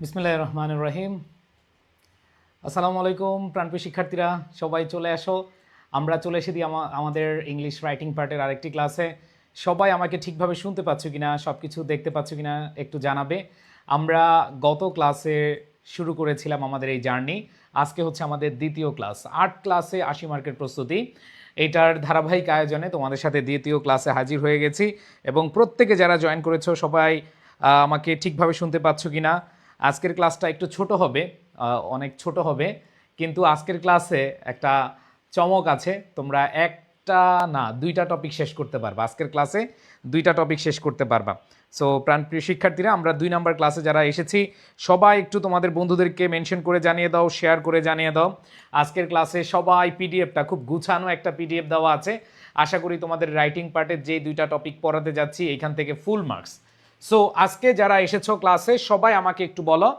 বিসমিল্লাহির রহমানির রহিম। আসসালামু আলাইকুম প্রাণপ্রিয় শিক্ষার্থীরা, সবাই চলে আসো। আমরা চলে এসেছি আমাদের ইংলিশ রাইটিং পার্টের আরেকটি ক্লাসে। সবাই আমাকে ঠিকভাবে শুনতে পাচ্ছ কিনা, সব কিছু দেখতে পাচ্ছ কিনা একটু জানাবে। আমরা গত ক্লাসে শুরু করেছিলাম আমাদের এই জার্নি। আজকে হচ্ছে আমাদের দ্বিতীয় ক্লাস, 8 ক্লাসে 80 মার্কের প্রস্তুতি। এটার ধারাবাহিক আয়োজনে তোমাদের সাথে দ্বিতীয় ক্লাসে হাজির হয়ে গেছি এবং প্রত্যেকে যারা জয়েন করেছো সবাই আমাকে ঠিকভাবে শুনতে পাচ্ছ কিনা। আজকের ক্লাসটা একটু ছোট হবে, অনেক ছোট হবে, কিন্তু আজকের ক্লাসে একটা চমক আছে। তোমরা একটা না দুইটা টপিক শেষ করতে পারবা, আজকের ক্লাসে দুইটা টপিক শেষ করতে পারবা। সো প্রাণপ্রিয় শিক্ষার্থীরা, আমরা 2 নাম্বার ক্লাসে যারা এসেছি সবাই একটু তোমাদের বন্ধুদেরকে মেনশন করে জানিয়ে দাও, শেয়ার করে জানিয়ে দাও। আজকের ক্লাসে সবাই পিডিএফটা, খুব গুছানো একটা পিডিএফ দেওয়া আছে। আশা করি তোমাদের রাইটিং পার্টের যে 2টা টপিক পড়াতে যাচ্ছি এইখান থেকে ফুল মার্কস। সো আজকে যারা এসেছো ক্লাসে সবাই আমাকে একটু বলো,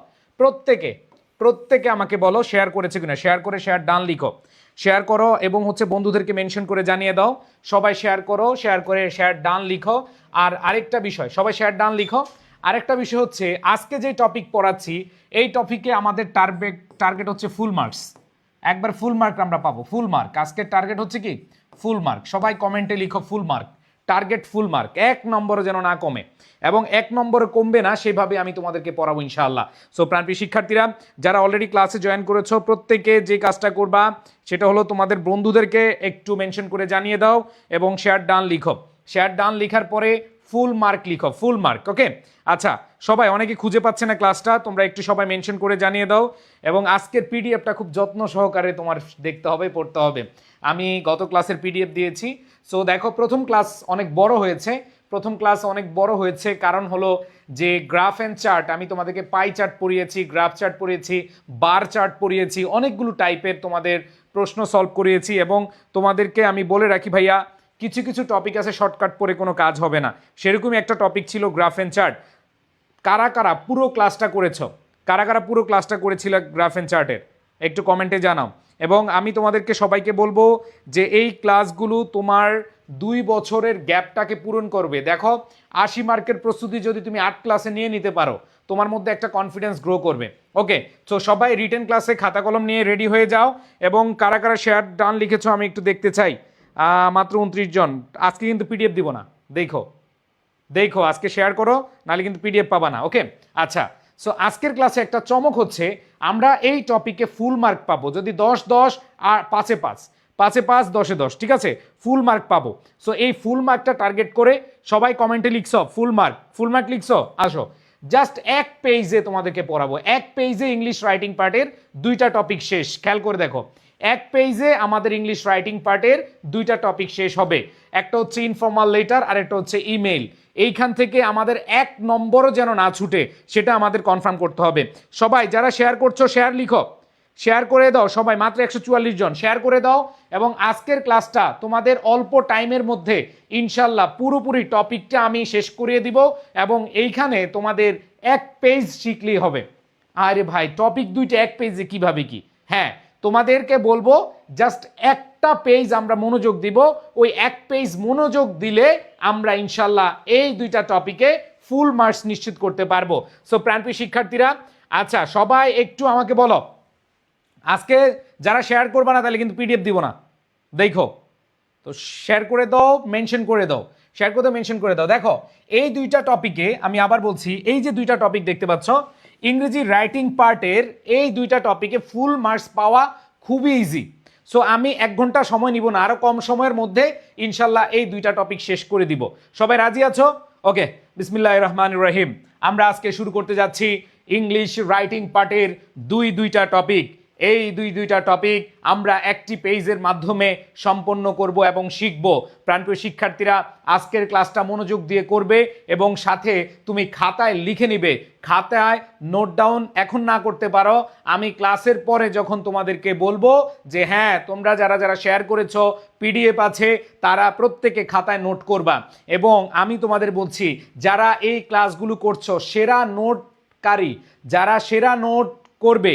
প্রত্যেকে আমাকে বলো শেয়ার করেছে কিনা। শেয়ার করে শেয়ার ডান লিখো, শেয়ার করো এবং হচ্ছে বন্ধুদেরকে মেনশন করে জানিয়ে দাও। সবাই শেয়ার করো, শেয়ার করে শেয়ার ডান লিখো। আর আরেকটা বিষয়, সবাই শেয়ার ডান লিখো। আরেকটা বিষয় হচ্ছে আজকে যে টপিক পড়াচ্ছি এই টপিকে আমাদের টার্গেট হচ্ছে ফুল মার্কস। একবার ফুল মার্ক আমরা পাবো, ফুল মার্ক। আজকের টার্গেট হচ্ছে কি ফুল মার্ক। সবাই কমেন্টে লিখো full mark, target full mark, 1 নম্বরে যেন না কমে এবং 1 নম্বরে কমবে না সেভাবে আমি তোমাদেরকে পড়াবো ইনশাআল্লাহ। সো প্রাণপ্রিয় শিক্ষার্থীরা, যারা অলরেডি ক্লাসে জয়েন করেছো প্রত্যেকে যে কাজটা করবা সেটা হলো তোমাদের বন্ধুদেরকে একটু মেনশন করে জানিয়ে দাও এবং শেয়ার ডান লিখো। শেয়ার ডান লিখার পরে ফুল মার্ক লিখো, ফুল মার্ক। ওকে, আচ্ছা সবাই, অনেকে খুঁজে পাচ্ছে না ক্লাসটা, তোমরা একটু সবাই মেনশন করে জানিয়ে দাও। এবং আজকের পিডিএফটা খুব যত্ন সহকারে তোমার দেখতে হবে, পড়তে হবে। আমি গত ক্লাসের পিডিএফ দিয়েছি। সো দেখো, প্রথম ক্লাস অনেক বড় হয়েছে, কারণ হলো যে গ্রাফ অ্যান্ড চার্ট, আমি তোমাদেরকে পাই চার্ট পড়িয়েছি, গ্রাফ চার্ট পড়িয়েছি, বার চার্ট পড়িয়েছি, অনেকগুলো টাইপের তোমাদের প্রশ্ন সলভ করিয়েছি। এবং তোমাদেরকে আমি বলে রাখি ভাইয়া, কিছু কিছু টপিক আছে শর্টকাট পড়ে কোনো কাজ হবে না, সেরকমই একটা টপিক ছিল গ্রাফ অ্যান্ড চার্ট। কারা কারা পুরো ক্লাসটা করেছো, করেছিল গ্রাফ অ্যান্ড চার্টের, একটু কমেন্টে জানাও। এবং আমি তোমাদেরকে সবাইকে বলবো যে এই ক্লাসগুলো তোমার 2 বছরের গ্যাপটাকে পূরণ করবে। দেখো, 80 মার্কের প্রস্তুতি যদি তুমি 8 ক্লাসে নিয়ে নিতে পারো, তোমার মধ্যে একটা কনফিডেন্স গ্রো করবে। ওকে, তো সবাই রিটেন ক্লাসে খাতা কলম নিয়ে রেডি হয়ে যাও। এবং কারা কারা শেয়ার ডান লিখেছো আমি একটু দেখতে চাই। মাত্র 29 জন। আজকে কিন্তু পিডিএফ দিব না, দেখো আজকে শেয়ার করো, নাহলে কিন্তু পিডিএফ পাবা না। ওকে, আচ্ছা। সো আজকের ক্লাসে একটা চমক হচ্ছে, আমরা এই টপিকে ফুল মার্ক পাবো যদি 10-10 আর 5-5, 5-5, 10-10, ঠিক আছে, ফুল মার্ক পাবো। সো এই ফুল মার্কটা টার্গেট করে সবাই কমেন্টে লিখছো ফুল মার্ক লিখছো। আসো, জাস্ট 1 পেজে তোমাদেরকে পড়াবো, 1 পেজে ইংলিশ রাইটিং পার্টের 2টা টপিক শেষ। খেয়াল করে দেখো, 1 পেজে আমাদের ইংলিশ রাইটিং পার্টের 2টা টপিক শেষ হবে। একটা হচ্ছে ইনফর্মাল লেটার আর একটা হচ্ছে ইমেইল। এইখান থেকে আমাদের 1 নম্বরও যেন না ছুটে, সেটা আমাদের কনফার্ম করতে হবে। সবাই যারা শেয়ার করছো শেয়ার লিখো, শেয়ার করে দাও সবাই, মাত্র 144 জন, শেয়ার করে দাও। এবং আজকের ক্লাসটা তোমাদের অল্প টাইমের মধ্যে ইনশাল্লাহ পুরোপুরি টপিকটা আমি শেষ করিয়ে দিব এবং এইখানে তোমাদের 1 পেজ শিখলেই হবে। আরে ভাই, টপিক 2টা 1 পেজে কিভাবে কি? হ্যাঁ, তোমাদেরকে বলবো জাস্ট একটা পেজ আমরা মনোযোগ দিব, ওই 1 পেজ মনোযোগ দিলে আমরা ইনশাল্লাহ এই 2টা টপিকে ফুল মার্কস নিশ্চিত করতে পারবো। সো প্রাণপ্রিয় শিক্ষার্থীরা, আচ্ছা সবাই একটু আমাকে বলো, আজকে যারা শেয়ার করবে না তাহলে কিন্তু পিডিএফ দিব না, দেখো। তো শেয়ার করে দাও, মেনশন করে দাও, শেয়ার করে দাও, মেনশন করে দাও। দেখো, এই 2টা টপিকে আমি আবার বলছি, এই যে 2টা টপিক দেখতে পাচ্ছ ইংরেজি রাইটিং পার্টের, এই 2টা টপিকে ফুল মার্কস পাওয়া খুবই ইজি। সো আমি 1 ঘন্টা সময় নিব না, আরো কম সময়ের মধ্যে ইনশাল্লাহ এই 2টা টপিক শেষ করে দিব। সবাই রাজি আছো? ওকে, বিসমিল্লাহির রহমানির রহিম। আমরা আজকে শুরু করতে যাচ্ছি ইংলিশ রাইটিং পার্টের 2টা টপিক। এই 2টা টপিক আমরা একটি পেজের মাধ্যমে সম্পন্ন করব এবং শিখব। প্রাণপ্রিয় শিক্ষার্থীরা, আজকের ক্লাসটা মনোযোগ দিয়ে করবে এবং সাথে তুমি খাতায় লিখে নিবে। খাতায় নোট ডাউন এখন না করতে পারো, আমি ক্লাসের পরে যখন তোমাদেরকে বলবো যে হ্যাঁ তোমরা যারা যারা শেয়ার করেছো পিডিএফ আছে, তারা প্রত্যেকে খাতায় নোট করবা। এবং আমি তোমাদের বলছি, যারা এই ক্লাসগুলো করছো সেরা নোটকারী, যারা সেরা নোট করবে,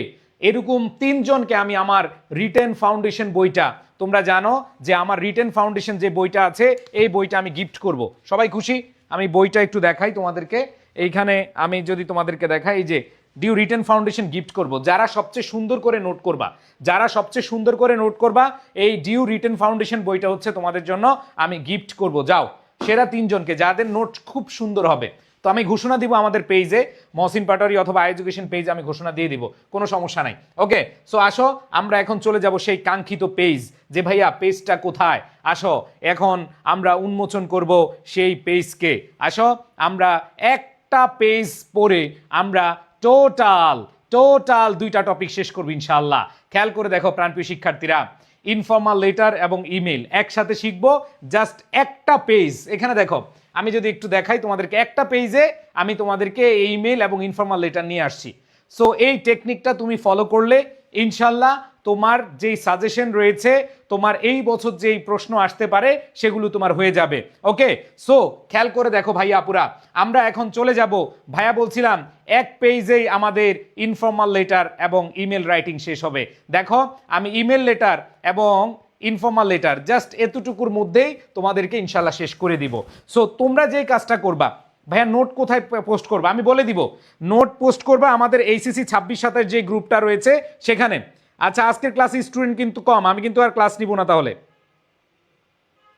এরকম 3 জনকে আমি আমার রিটেন ফাউন্ডেশন বইটা, তোমরা জানো যে আমার রিটেন ফাউন্ডেশন যে বইটা আছে এই বইটা আমি গিফট করব। সবাই খুশি? আমি বইটা একটু দেখাই তোমাদেরকে। এইখানে আমি যদি তোমাদেরকে দেখাই, এই যে ডিউ রিটেন ফাউন্ডেশন গিফট করব। যারা সবচেয়ে সুন্দর করে নোট করবা, যারা সবচেয়ে সুন্দর করে নোট করবা, এই ডিউ রিটেন ফাউন্ডেশন বইটা হচ্ছে তোমাদের জন্য আমি গিফট করব। যাও সেরা 3 জনকে যাদের নোট খুব সুন্দর হবে। তো আমি ঘোষণা দিব আমাদের পেজে, মহসিন পাটোয়ারি অথবা এডুকেশন পেজে আমি ঘোষণা দিয়ে দিব, কোনো সমস্যা নাই। ওকে, সো আসো আমরা এখন চলে যাব সেই কাঙ্ক্ষিত পেজ, যে ভাইয়া পেজটা কোথায়। আসো এখন আমরা উন্মোচন করব সেই পেজকে। আসো আমরা একটা পেজ পড়ে আমরা টোটাল 2টা টপিক শেষ করবো ইনশাআল্লাহ। খেয়াল করে দেখো প্রাণপ্রিয় শিক্ষার্থীরা, ইনফর্মাল লেটার এবং ইমেল একসাথে শিখবো, জাস্ট একটা পেজ। এখানে দেখো আমি যদি একটু দেখাই তোমাদেরকে, একটা পেজে আমি তোমাদেরকে এই ইমেল এবং ইনফর্মাল লেটার নিয়ে আসছি। সো এই টেকনিকটা তুমি ফলো করলে ইনশাল্লাহ তোমার যেই সাজেশন রয়েছে, তোমার এই বছর যেই প্রশ্ন আসতে পারে সেগুলো তোমার হয়ে যাবে। ওকে, সো খেয়াল করে দেখো ভাইয়া আপুরা, আমরা এখন চলে যাব। ভাইয়া বলছিলাম এক পেজেই আমাদের ইনফর্মাল লেটার এবং ইমেল রাইটিং শেষ হবে। দেখো আমি ইমেল লেটার এবং ইনফর্মাল লেটার জাস্ট এতটুকুর মধ্যেই তোমাদেরকে ইনশাল্লাহ শেষ করে দিব। সো তোমরা যেই কাজটা করবা, ভাইয়া নোট কোথায় পোস্ট করবা আমি বলে দিব। নোট পোস্ট করবা আমাদের এইচএসসি 26-27 যে গ্রুপটা রয়েছে সেখানে। আচ্ছা আজকের ক্লাসে স্টুডেন্ট কিন্তু কম, আমি কিন্তু আর ক্লাস নিব না। তাহলে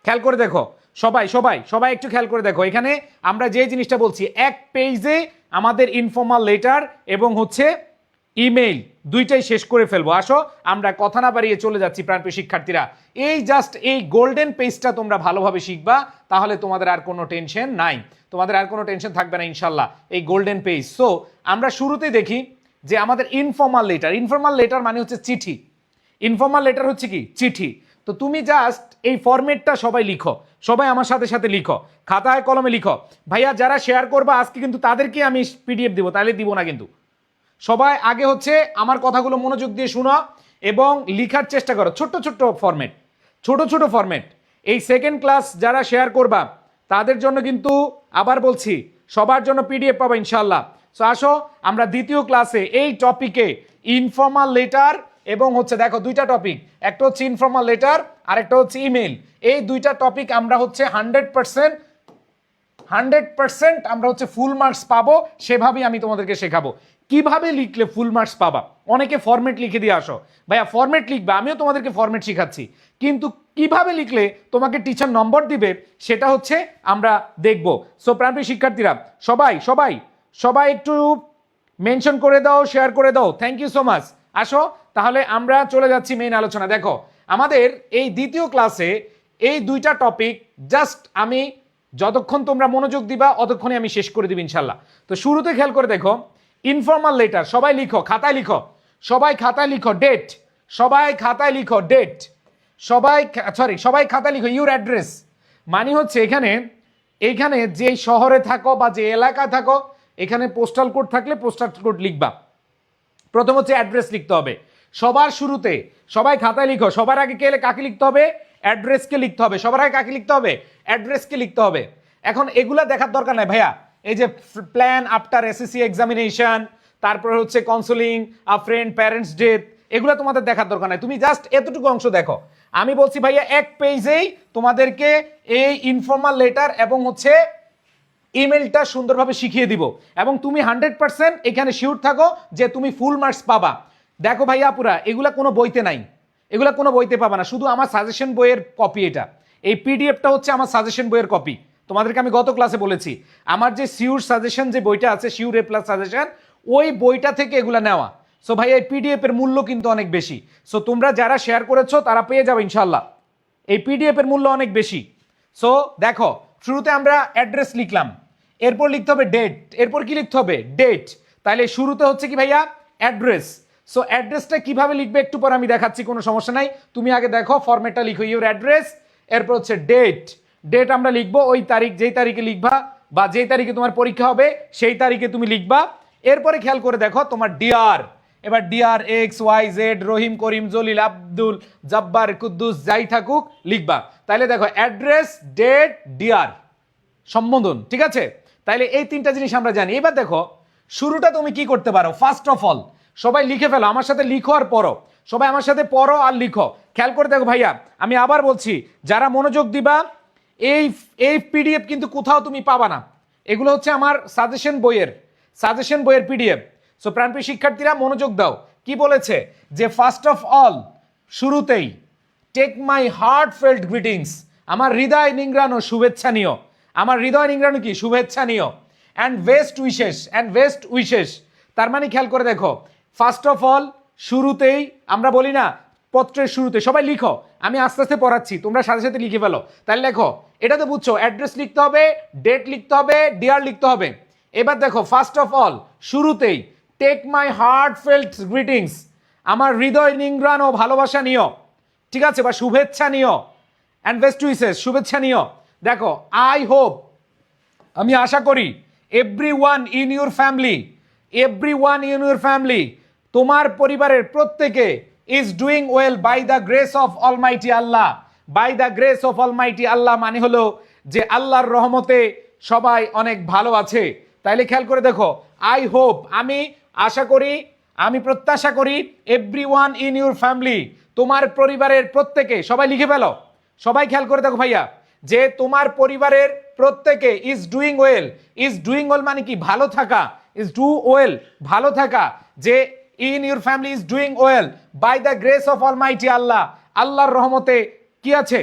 খেয়াল করে দেখো সবাই সবাই সবাই একটু খেয়াল করে দেখো, এখানে আমরা যে জিনিসটা বলছি, এক পেজে আমাদের ইনফর্মাল লেটার এবং হচ্ছে ইমেইল দুইটাই শেষ করে ফেলবো। আসো আমরা কথা না বাড়িয়ে চলে যাচ্ছি প্রাণপ্রিয় শিক্ষার্থীরা। এই জাস্ট এই গোল্ডেন পেজটা তোমরা ভালোভাবে শিখবা, তাহলে তোমাদের আর কোনো টেনশন নাই, তোমাদের আর কোনো টেনশন থাকবে না ইনশাল্লাহ। এই গোল্ডেন পেজ। সো আমরা শুরুতে দেখি যে আমাদের ইনফর্মাল লেটার। ইনফর্মাল লেটার মানে হচ্ছে চিঠি। ইনফর্মাল লেটার হচ্ছে কি চিঠি। তো তুমি জাস্ট এই ফরম্যাটটা সবাই লিখো, সবাই আমার সাথে সাথে লিখো, খাতায় কলমে লিখো। ভাইয়া যারা শেয়ার করবা আজকে কিন্তু তাদেরকে আমি পিডিএফ দিব, তাহলে দিব না কিন্তু। সবাই আগে হচ্ছে আমার কথাগুলো মনোযোগ দিয়ে শুনো এবং লিখার চেষ্টা করো। ছোট্ট ছোট্ট ফরম্যাট, ছোট ছোট ফরম্যাট। এই সেকেন্ড ক্লাস যারা শেয়ার করবা তাদের জন্য কিন্তু আবার বলছি সবার জন্য পিডিএফ পাবা ইনশাল্লাহ। সো আসো আমরা দ্বিতীয় ক্লাসে এই টপিকে ইনফর্মাল লেটার এবং হচ্ছে দেখো 2টা টপিক, একটা হচ্ছে ইনফর্মাল লেটার আর একটা হচ্ছে ইমেল। এই 2টা টপিক আমরা হচ্ছে 100% আমরা হচ্ছে ফুল মার্কস পাবো, সেভাবেই আমি তোমাদেরকে শেখাবো। কিভাবে লিখলে ফুল মার্কস পাবা? অনেকে ফরম্যাট লিখে দিয়ে আসো, ভাইয়া ফরম্যাট লিখবা, আমিও তোমাদেরকে ফরম্যাট শিখাচ্ছি, কিন্তু কিভাবে লিখলে তোমাকে টিচার নম্বর দিবে সেটা হচ্ছে আমরা দেখব। সো প্রাণপ্রিয় শিক্ষার্থীরা সবাই সবাই সবাই একটু মেনশন করে দাও, শেয়ার করে দাও। Thank you so much. আসো তাহলে আমরা চলে যাচ্ছি মেইন আলোচনা। দেখো আমাদের এই দ্বিতীয় ক্লাসে এই 2টা টপিক জাস্ট আমি যতক্ষণ তোমরা মনোযোগ দিবা অতক্ষণই আমি শেষ করে দিব ইনশাল্লাহ। তো শুরুতে খেয়াল করে দেখো ইনফর্মাল লেটার, সবাই লিখো, খাতায় লিখো, সবাই খাতায় লিখো ডেট, সবাই খাতায় লিখো ডেট, সবাই খাতায় লিখো ইউর অ্যাড্রেস। মানে হচ্ছে এখানে যে শহরে থাকো বা যে এলাকায় থাকো, এখানে পোস্টাল কোড থাকলে পোস্টাল কোড লিখবা। প্রথম হচ্ছে অ্যাড্রেস লিখতে হবে সবার শুরুতে। সবাই খাতায় লিখো, সবার আগে কাকে লিখতে হবে? অ্যাড্রেসকে লিখতে হবে। সবার আগে কাকে লিখতে হবে? অ্যাড্রেসকে লিখতে হবে। এখন এগুলা দেখার দরকার নাই ভাইয়া, এই যে প্ল্যান আফটার এসএসসি এক্সামিনেশন, তারপর হচ্ছে কাউন্সেলিং, আ ফ্রেন্ড, প্যারেন্টস ডেথ, এগুলো তোমাদের দেখার দরকার নাই। তুমি জাস্ট এতটুকু অংশ দেখো। আমি বলছি ভাইয়া এক পেজেই তোমাদেরকে এই ইনফর্মাল লেটার এবং হচ্ছে ইমেলটা সুন্দরভাবে শিখিয়ে দিব, এবং তুমি 100% এখানে শিওর থাকো যে তুমি ফুল মার্কস পাবা। দেখো ভাইয়া পুরা এগুলা কোনো বইতে নাই, এগুলা কোনো বইতে পাবা না, শুধু আমার সাজেশন বইয়ের কপি। এটা এই পিডিএফটা হচ্ছে আমার সাজেশন বইয়ের কপি। তোমাদেরকে আমি গত ক্লাসে বলেছি আমার যে শিওর সাজেশন যে বইটা আছে, শিওর এ প্লাস সাজেশন, ওই বইটা থেকে এগুলা নেওয়া। সো ভাই এই পিডিএফ এর মূল্য কিন্তু অনেক বেশি। সো তোমরা যারা শেয়ার করেছো তারা পেয়ে যাবে ইনশাল্লাহ, এই পিডিএফ এর মূল্য অনেক বেশি। সো দেখো শুরুতে আমরা অ্যাড্রেস লিখলাম, এরপর লিখতে হবে ডেট, এরপর কি লিখতে হবে? ডেট। তাহলে শুরুতে হচ্ছে কি ভাইয়া? অ্যাড্রেস। সো অ্যাড্রেসটা কিভাবে লিখবে একটু পর আমি দেখাচ্ছি, কোনো সমস্যা নাই। তুমি আগে দেখো ফরম্যাটটা লিখো, ইউর অ্যাড্রেস, এরপর হচ্ছে ডেট। ডেট আমরা লিখবো ওই তারিখ, যেই তারিখে লিখবা বা যেই তারিখে তোমার পরীক্ষা হবে সেই তারিখে তুমি লিখবা। এরপরে খেয়াল করে দেখো তোমার ডিআর, এবার ডিআর এক্স ওয়াই জেড, রহিম, করিম, জলিল, আব্দুল, জব্বার, কুদ্দুস, যাই থাকুক লিখবা। তাহলে দেখো অ্যাড্রেস, ডেট, ডিআর, সম্বোধন, ঠিক আছে? তাইলে এই 3টা জিনিস আমরা জানি। এবার দেখো শুরুটা তুমি কি করতে পারো। ফার্স্ট অফ অল সবাই লিখে ফেলো, আমার সাথে লিখো আর পড়ো, সবাই আমার সাথে পড়ো আর লিখো। খেয়াল করে দেখো ভাইয়া, আমি আবার বলছি যারা মনোযোগ দিবা এই পিডিএফ কিন্তু কোথাও তুমি পাবা না, এগুলো হচ্ছে আমার সাজেশন বইয়ের পিডিএফ। সো প্রাণপ্রিয় শিক্ষার্থীরা মনোযোগ দাও, কি বলেছে যে ফার্স্ট অফ অল, শুরুতেই take my heartfelt greetings, আমার হৃদয় নিংড়ানো শুভেচ্ছা নিও, আমার হৃদয় নিংড়ানো কি শুভেচ্ছা নিও, অ্যান্ড বেস্ট উইশেস, তার মানে খেয়াল করে দেখো, ফার্স্ট অফ অল শুরুতেই, আমরা বলি না পত্রের শুরুতে, সবাই লিখো, আমি আস্তে আস্তে পড়াচ্ছি, তোমরা সাথে সাথে লিখে ফেলো, তাহলে লেখো, এটা তো বুঝছো, অ্যাড্রেস লিখতে হবে, ডেট লিখতে হবে, ডিয়ার লিখতে হবে। এবার দেখো ফার্স্ট অফ অল শুরুতেই take my heartfelt greetings, আমার হৃদয় নিংড়ানো ভালোবাসা নিও, ঠিক আছে, বা শুভেচ্ছা নিও, অ্যান্ড বেস্ট উইশেস, শুভেচ্ছা নিও। দেখো আই হোপ, আমি আশা করি, এভরিওয়ান ইন ইউর ফ্যামিলি, তোমার পরিবারের প্রত্যেকে is doing well by the grace of almighty Allah. By the grace of almighty Allah মানে হলো যে আল্লাহর রহমতে সবাই অনেক ভালো আছে। তাইলে খেয়াল করে দেখো, আই হোপ, আমি আশা করি, আমি প্রত্যাশা করি, এভরিওয়ান ইন ইউর ফ্যামিলি, তোমার পরিবারের প্রত্যেকে, সবাই লিখে ফেলো, সবাই খেয়াল করে দেখো ভাইয়া, যে তোমার পরিবারের প্রত্যেকে ইজ ডুইং ওয়েল মানে কি ভালো থাকা, ইজ ডু ওয়েল ভালো থাকা, যে in your family is doing well by the grace of almighty Allah, আল্লাহর রহমতে কি আছে,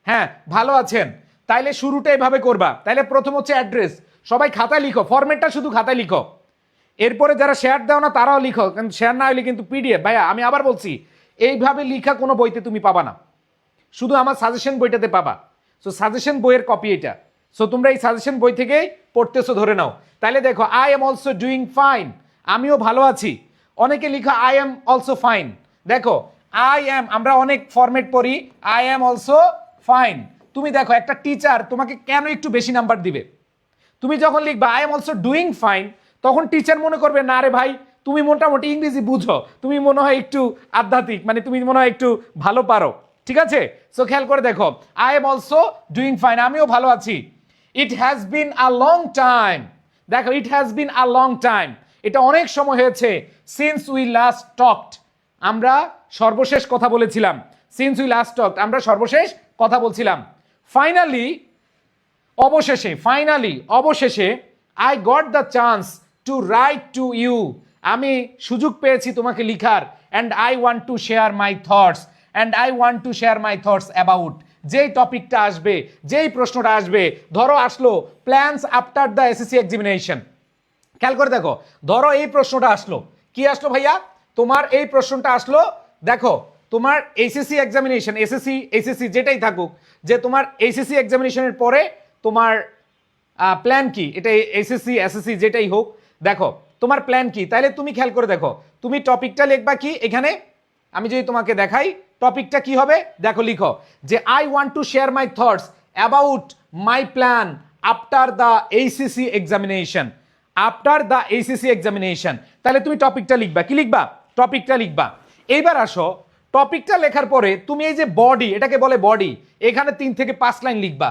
হ্যাঁ ভালো আছেন। তাইলে শুরুটা এভাবে করবা। তাইলে প্রথম হচ্ছে অ্যাড্রেস, সবাই খাতায় লিখো, ফরম্যাটটা শুধু খাতায় লিখো, এরপরে যারা শেয়ার দাও না তারাও লিখো, কিন্তু শেয়ার না হলে কিন্তু পিডিএফ, ভাইয়া আমি আবার বলছি, এইভাবে লিখা কোনো বইতে তুমি পাবা না, শুধু আমার সাজেশন বইটাতে পাবা। সো সাজেশন বইয়ের কপি এটা, সো তোমরা এই সাজেশন বই থেকেই পড়তেছো, ধরে নাও। তাহলে দেখো I am also doing fine, আমিও ভালো আছি। অনেকে লিখো আই এম অলসো ফাইন, দেখো আই এম, আমরা অনেক ফরম্যাট পড়ি, আই এম অলসো ফাইন। তুমি দেখো একটা টিচার তোমাকে কেন একটু বেশি নাম্বার দিবে, তুমি যখন লিখবা I am also doing fine, তখন টিচার মনে করবে না রে ভাই তুমি মোটামুটি ইংরেজি বুঝো, তুমি মনে হয় একটু আধ্যাত্মিক, মানে তুমি মনে হয় একটু ভালো পারো, ঠিক আছে। সো খেয়াল করে দেখো, I am also doing fine, আমিও ভালো আছি। It has been a long time, দেখো it has been a long time, এটা অনেক সময় হয়েছে, সিন্স উই লাস্ট টকড, আমরা সর্বশেষ কথা বলেছিলাম, সিন্স উই লাস্ট টকড, আমরা সর্বশেষ কথা বলছিলাম। ফাইনালি, অবশেষে I got the chance to write to you, আমি সুযোগ পেয়েছি তোমাকে লিখার, and I want to share my thoughts about, যেই টপিকটা আসবে, যেই প্রশ্নটা আসবে, ধরো আসলো plans after the SSC examination, খেয়াল করে দেখো, ধরো এই প্রশ্নটা আসলো, কি আসলো ভাইয়া, তোমার এই প্রশ্নটা আসলো, দেখো তোমার এইচএসসি এক্সামিনেশন, এসএসসি যেটাই থাকুক, যে তোমার এইচএসসি এক্সামিনেশনের পরে তোমার প্ল্যান কি, এটা এসএসসি যেটাই হোক, দেখো তোমার প্ল্যান কি। তাইলে তুমি খেয়াল করে দেখো, তুমি টপিকটা লিখবা কি এখানে, আমি যদি তোমাকে দেখাই টপিকটা কি হবে, দেখো লিখো যে I want to share my thoughts about my plan after the HSC examination, তাহলে তুমি টপিকটা লিখবা, কি লিখবা, টপিকটা লিখবা। এইবার আসো, টপিকটা লেখার পরে তুমি এই যে বডি, এটাকে বলে বডি, এখানে 3 থেকে 5 লাইন লিখবা।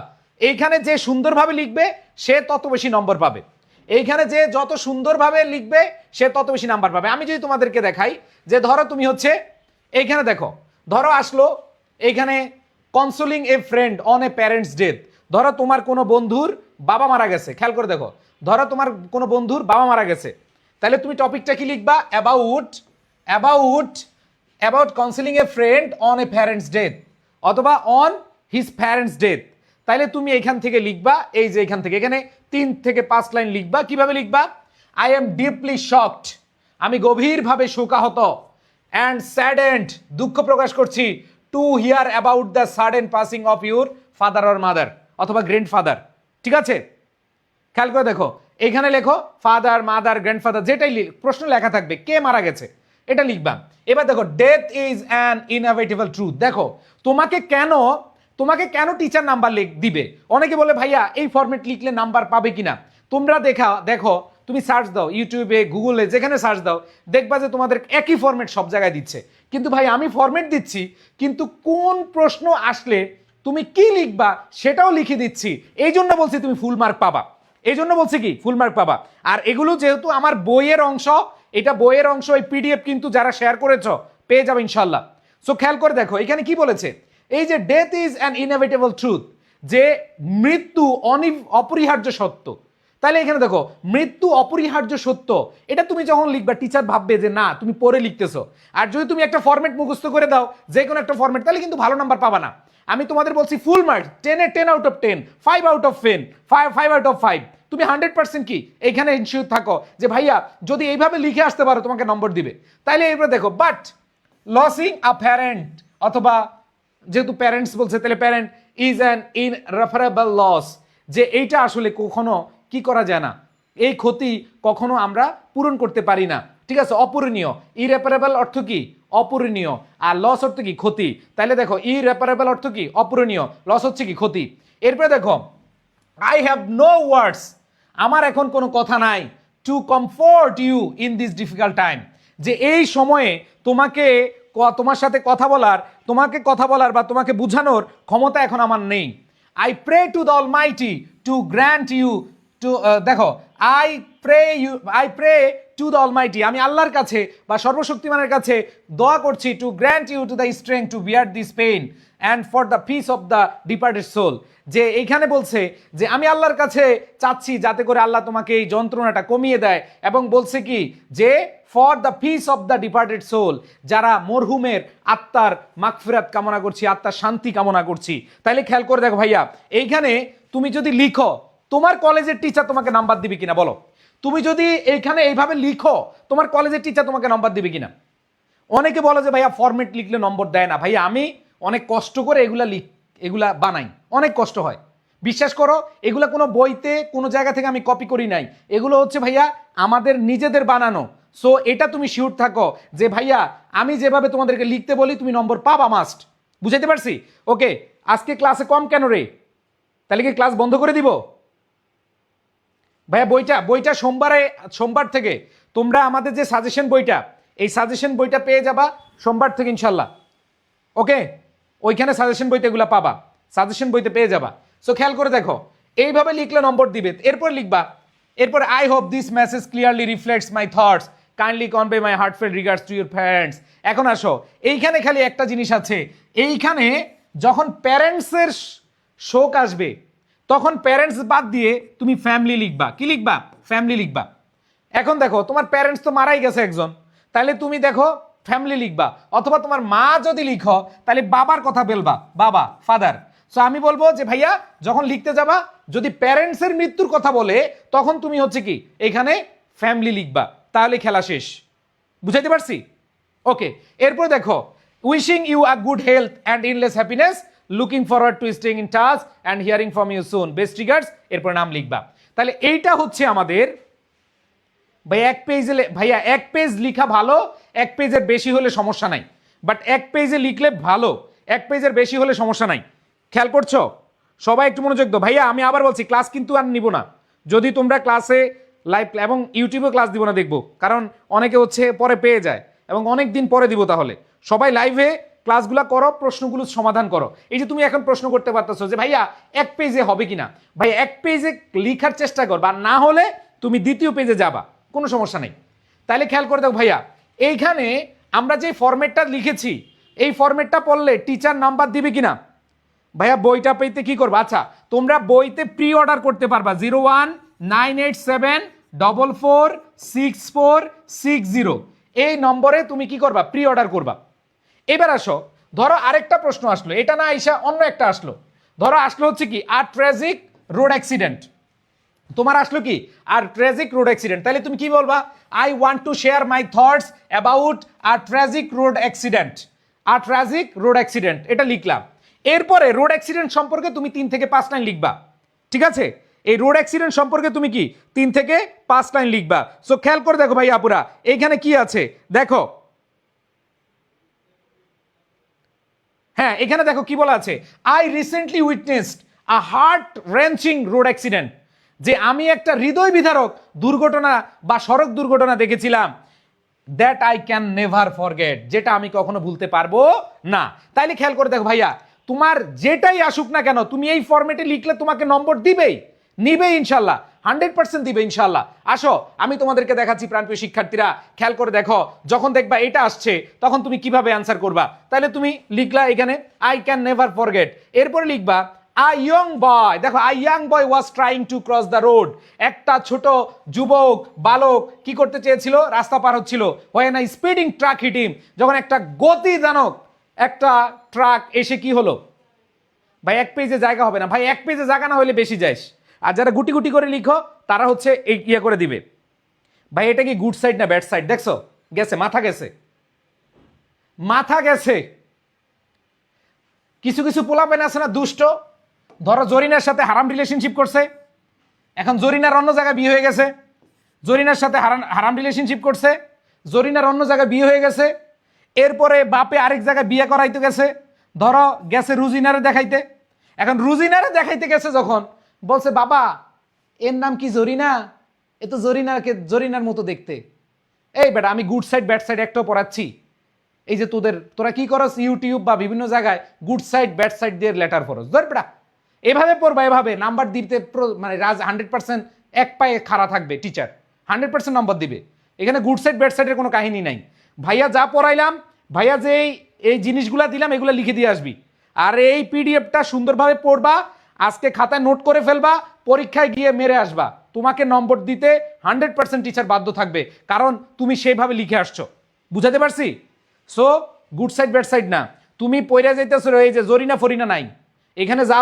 এইখানে যে সুন্দরভাবে লিখবে সে তত বেশি নম্বর পাবে, এইখানে যে যত সুন্দরভাবে লিখবে সে তত বেশি নাম্বার পাবে। আমি যদি তোমাদেরকে দেখাই, যে ধরো তুমি হচ্ছে এইখানে দেখো, ধরো আসলো এইখানে consoling a friend on a parents death, ধরো তোমার কোনো বন্ধুর বাবা মারা গেছে, খেয়াল করে দেখো, ধরো তোমার কোনো বন্ধুর বাবা মারা গেছে, তাহলে তুমি টপিকটা কি লিখবা, about counselling a friend on a parents death, অথবা অন হিজ প্যারেন্টস ডেথ। তাইলে তুমি এখান থেকে লিখবা, এই যে এখান থেকে এখানে 3 থেকে 5 লাইন লিখবা। কিভাবে লিখবা, আই এম ডিপলি শকড, আমি গভীরভাবে শোকাহত, অ্যান্ড স্যাডেন্ড, দুঃখ প্রকাশ করছি, to hear about the sudden passing of your father or mother, অথবা গ্র্যান্ডফাদার, ঠিক আছে। খেয়াল করে দেখো, এখানে লেখো ফাদার, মাদার, গ্র্যান্ডফাদার, যেটাই প্রশ্ন লেখা থাকবে কে মারা গেছে এটা লিখবা। এবার দেখো, death is an inevitable truth, দেখো তোমাকে কেন টিচার নাম্বার দিবে। অনেকে বলে ভাইয়া এই ফরম্যাট লিখলে নাম্বার পাবে কিনা, তোমরা দেখো তুমি সার্চ দাও ইউটিউবে, গুগলে, যেখানে সার্চ দাও, দেখবা যে তোমাদের একই ফরম্যাট সব জায়গায় দিচ্ছে। কিন্তু ভাই আমি ফরম্যাট দিচ্ছি, কিন্তু কোন প্রশ্ন আসলে তুমি কি লিখবা সেটাও লিখে দিচ্ছি, এই জন্য বলছি তুমি ফুল মার্ক পাবা, এই জন্য বলছি কি ফুল মার্ক পাবা। আর এগুলো যেহেতু আমার বইয়ের অংশ, এটা বইয়ের অংশ, এই পিডিএফ কিন্তু যারা শেয়ার করেছো পেয়ে যাবে ইনশাল্লাহ। সো খেয়াল করে দেখো এখানে কি বলেছে, এই যে death is an inevitable truth, যে মৃত্যু অপরিহার্য সত্য, তাহলে এখানে দেখো মৃত্যু অপরিহার্য সত্য, এটা তুমি যখন লিখবা টিচার ভাববে যে না তুমি পড়ে লিখতেছো। আর যদি তুমি একটা ফরম্যাট মুখস্থ করে দাও, যে কোনো একটা ফরম্যাট, তাহলে কিন্তু ভালো নাম্বার পাবা না। আমি তোমাদের বলছি ফুল মার্কস 10-এ 10 out of 10, 5 out of 10, 5 out of 5, তুমি 100% কি এইখানে ইনশিওর থাকো যে ভাইয়া যদি এইভাবে লিখে আসতে পারো তোমাকে নম্বর দিবে। তাইলে এবার দেখো বাট লসিং আ প্যারেন্ট, অথবা যেহেতু প্যারেন্টস বলছে তাহলে প্যারেন্ট ইজ অ্যান ইনরেপারেবল লস, যে এইটা আসলে কখনো কি করা যায় না, এই ক্ষতি কখনো আমরা পূরণ করতে পারি না, ঠিক আছে, অপূরণীয়। ইরেপারেবল অর্থ কি? অপূরণীয়। আর লস অর্থ কি? ক্ষতি। তাহলে দেখো ইরেপারেবল অর্থ কি? অপূরণীয়, লস হচ্ছে কি? ক্ষতি। এরপরে দেখো আই হ্যাভ নো ওয়ার্ডস, আমার এখন কোনো কথা নাই, to comfort you in this difficult time, যে এই সময়ে তোমাকে তোমার সাথে কথা বলার, বা তোমাকে বুঝানোর ক্ষমতা এখন আমার নেই। I pray to the almighty to grant you to, দেখো I pray to the almighty, আমি আল্লাহর কাছে বা সর্বশক্তিমানের কাছে দোয়া করছি, to grant you to the strength to bear this pain and for the peace of the departed soul, যে এইখানে বলছে যে আমি আল্লাহর কাছে চাচ্ছি যাতে করে আল্লাহ তোমাকে এই যন্ত্রণাটা কমিয়ে দেয়, এবং বলছে কি যে for the peace of the departed soul, যারা মরহুমের আত্মার মাগফিরাত কামনা করছি, আত্মার শান্তি কামনা করছি। তাইলে খেয়াল করে দেখো ভাইয়া, এইখানে তুমি যদি লিখো তোমার কলেজের টিচার তোমাকে নাম্বার দিবে কিনা বলো? তুমি যদি এইখানে এইভাবে লিখো তোমার কলেজের টিচার তোমাকে নাম্বার দিবে কিনা? অনেকে বলে যে ভাইয়া ফরম্যাট লিখলে নম্বর দেয় না। ভাইয়া আমি অনেক কষ্ট করে এগুলা বানাই, অনেক কষ্ট হয়, বিশ্বাস করো। এগুলা কোনো বইতে কোনো জায়গা থেকে আমি কপি করি নাই, এগুলো হচ্ছে ভাইয়া আমাদের নিজেদের বানানো। সো এটা তুমি শিওর থাকো যে ভাইয়া আমি যেভাবে তোমাদেরকে লিখতে বলি তুমি নম্বর পাবা মাস্ট। বুঝাইতে পারছি? ওকে, আজকে ক্লাসে কম কেন রে? তাহলে কি ক্লাস বন্ধ করে দিব? ভাইয়া বইটা সোমবার থেকে তোমরা আমাদের যে সাজেশন বইটা, এই সাজেশন বইটা পেয়ে যাবা সোমবার থেকে ইনশাল্লাহ। ওকে, ওইখানে সাজেশন বইতে এগুলো পাবা, সাজেশন বইতে পেয়ে যাবা। সো খেয়াল করে দেখো এইভাবে লিখলে নম্বর দিবে। এরপর লিখবা, এরপর I hope this message clearly reflects my thoughts, kindly convey my heart fail regards to your parents. এখন আসো, এইখানে খালি একটা জিনিস আছে, এইখানে যখন প্যারেন্টসের শোক আসবে তখন প্যারেন্টস বাদ দিয়ে তুমি ফ্যামিলি লিখবা। কি লিখবা? ফ্যামিলি লিখবা। এখন দেখো তোমার প্যারেন্টস তো মারাই গেছে একজন, তাহলে তুমি দেখো ফ্যামিলি লিখবা, অথবা তোমার মা যদি লিখো তাহলে বাবার কথা বলবা, বাবা, ফাদার। সো আমি বলবো যে ভাইয়া যখন লিখতে যাবা যদি প্যারেন্টসের মৃত্যুর কথা বলে তখন তুমি হচ্ছে কি এখানে ফ্যামিলি লিখবা, তাহলে খেলা শেষ। বুঝাইতে পারছি? ওকে, এরপর দেখো wishing you a good health and endless happiness, looking forward to staying in touch and hearing from you soon, best regards, এরপর নাম লিখবা। তাহলে এইটা হচ্ছে আমাদের ভাইয়া এক পেজ লিখা ভালো, এক পেজের বেশি হলে সমস্যা নাই, বাট এক পেজে লিখলে ভালো, এক পেজের বেশি হলে সমস্যা নাই। খেয়াল করছো? সবাই একটু মনোযোগ দাও। ভাইয়া আমি আবার বলছি ক্লাস কিন্তু আর নিব না, যদি তোমরা ক্লাসে লাইভ এবং ইউটিউবে ক্লাস দিব না দেখবো, কারণ অনেকে হচ্ছে পরে পেয়ে যায় এবং অনেক দিন পরে দিব। তাহলে সবাই লাইভে ক্লাসগুলো করো, প্রশ্নগুলো সমাধান করো। এই যে তুমি এখন প্রশ্ন করতে পারতেছো যে ভাইয়া এক পেজে হবে কিনা, ভাই এক পেজে লিখার চেষ্টা করবা, না হলে তুমি দ্বিতীয় পেজে যাবা, কোনো সমস্যা নেই। তাহলে খেয়াল করে দেখো ভাইয়া এইখানে আমরা যে ফরম্যাটটা লিখেছি এই ফরম্যাটটা পড়লে টিচার নাম্বার দিবে কিনা? ভাইয়া বইটা পেতে কি করবা? আচ্ছা তোমরা বইতে প্রি অর্ডার করতে পারবা 0198744646 এই নম্বরে তুমি কি করবা? প্রি অর্ডার করবা। এবার আসো, ধরো আরেকটা প্রশ্ন আসলো, এটা না আইসা অন্য একটা আসলো। ধরো আসলো হচ্ছে কি আর ট্র্যাজিক রোড অ্যাক্সিডেন্ট, তোমার আসলো কি আর ট্র্যাজিক রোড অ্যাক্সিডেন্ট, তাহলে তুমি কি বলবা? I want to share my thoughts about a tragic road accident, a tragic road accident, এটা লিখলাম। এরপরে রোড অ্যাক্সিডেন্ট সম্পর্কে তুমি 3 থেকে 5 লাইন লিখবা, ঠিক আছে? এই রোড অ্যাক্সিডেন্ট সম্পর্কে তুমি কি 3 থেকে 5 লাইন লিখবা। সো খেয়াল করে দেখো ভাই আপুরা এইখানে কি আছে দেখো, হ্যাঁ এখানে দেখো কি বলা আছে, I recently witnessed a heart wrenching road accident, যে আমি একটা হৃদয় বিদারক দুর্ঘটনা বা সড়ক দুর্ঘটনা দেখেছিলাম, that I can never forget, যেটা আমি কখনো ভুলতে পারবো না। তাইলে খেয়াল করে দেখো ভাইয়া তোমার যেটাই আসুক না কেন তুমি এই ফরম্যাটে লিখলে তোমাকে নম্বর দিবেই, নিবেই ইনশাল্লাহ, 100% দিবে ইনশাল্লাহ। আসো আমি তোমাদেরকে দেখাচ্ছি প্রাণপ্রিয় শিক্ষার্থীরা, খেয়াল করে দেখো যখন দেখবা এটা আসছে তখন তুমি কিভাবে অ্যান্সার করবা। তাহলে তুমি লিখলা এখানে আই ক্যান নেভার ফরগেট, এরপরে লিখবা আ ইয়ং বয়, দেখো আ young boy was trying to cross the road, একটা ছোট যুবক বালক কি করতে চেয়েছিল, রাস্তা পার হচ্ছিল। When I speeding truck hit him, যখন একটা গতিদানক একটা ট্রাক এসে কি হলো, ভাই এক পেজে জায়গা হবে না ভাই, এক পেজে জায়গা না হলে বেশি যাইস, আর যারা গুটি গুটি করে লিখো তারা হচ্ছে এই ইয়ে করে দিবে। ভাই এটা কি গুড সাইড না ব্যাড সাইড, দেখছো গেছে, মাথা গেছে, মাথা গেছে। কিছু কিছু পোলাপেন আছে না দুষ্ট, ধরো জরিনার সাথে হারাম রিলেশনশিপ করছে, এখন জরিনার অন্য জায়গায় বিয়ে হয়ে গেছে, জরিনার সাথে হারাম রিলেশনশিপ করছে, জরিনার অন্য জায়গায় বিয়ে হয়ে গেছে, এরপরে বাপে আরেক জায়গায় বিয়ে করাইতে গেছে, ধরো গেছে রুজিনারে দেখাইতে, এখন রুজিনারে দেখাইতে গেছে যখন বলছে বাবা এর নাম কি জরিনা, এ তো জরিনার মতো দেখতে। এই বেটা আমি গুড সাইড ব্যাড সাইড একটাও পড়াচ্ছি, এই যে তোরা কি করস ইউটিউব বা বিভিন্ন জায়গায় গুড সাইড ব্যাড সাইড দিয়ে লেটার পড়স, ধর বেটা এভাবে পড়বা, এভাবে নাম্বার দিতে মানে 100% এক পায়ে খাড়া থাকবে টিচার, 100% নাম্বার দিবে। এখানে গুড সাইড ব্যাড সাইডের কোনো কাহিনী নাই। ভাইয়া যা পড়াইলাম, ভাইয়া যে এই জিনিসগুলা দিলাম এগুলো লিখে দিয়ে আসবি, আর এই পিডিএফটা সুন্দরভাবে পড়বা, আজকে খাতায় নোট করে ফেলবা, পরীক্ষায় গিয়ে মেরে আসবা, তোমাকে নম্বর দিতে 100% টিচার বাধ্য থাকবে, কারণ তুমি সেইভাবে লিখে আসছো। বুঝাতে পারছি? So good side bad side না, তুমি পড়ে যাইতেছো এই যে জরিনা ফরিনা নাই, এখানে যা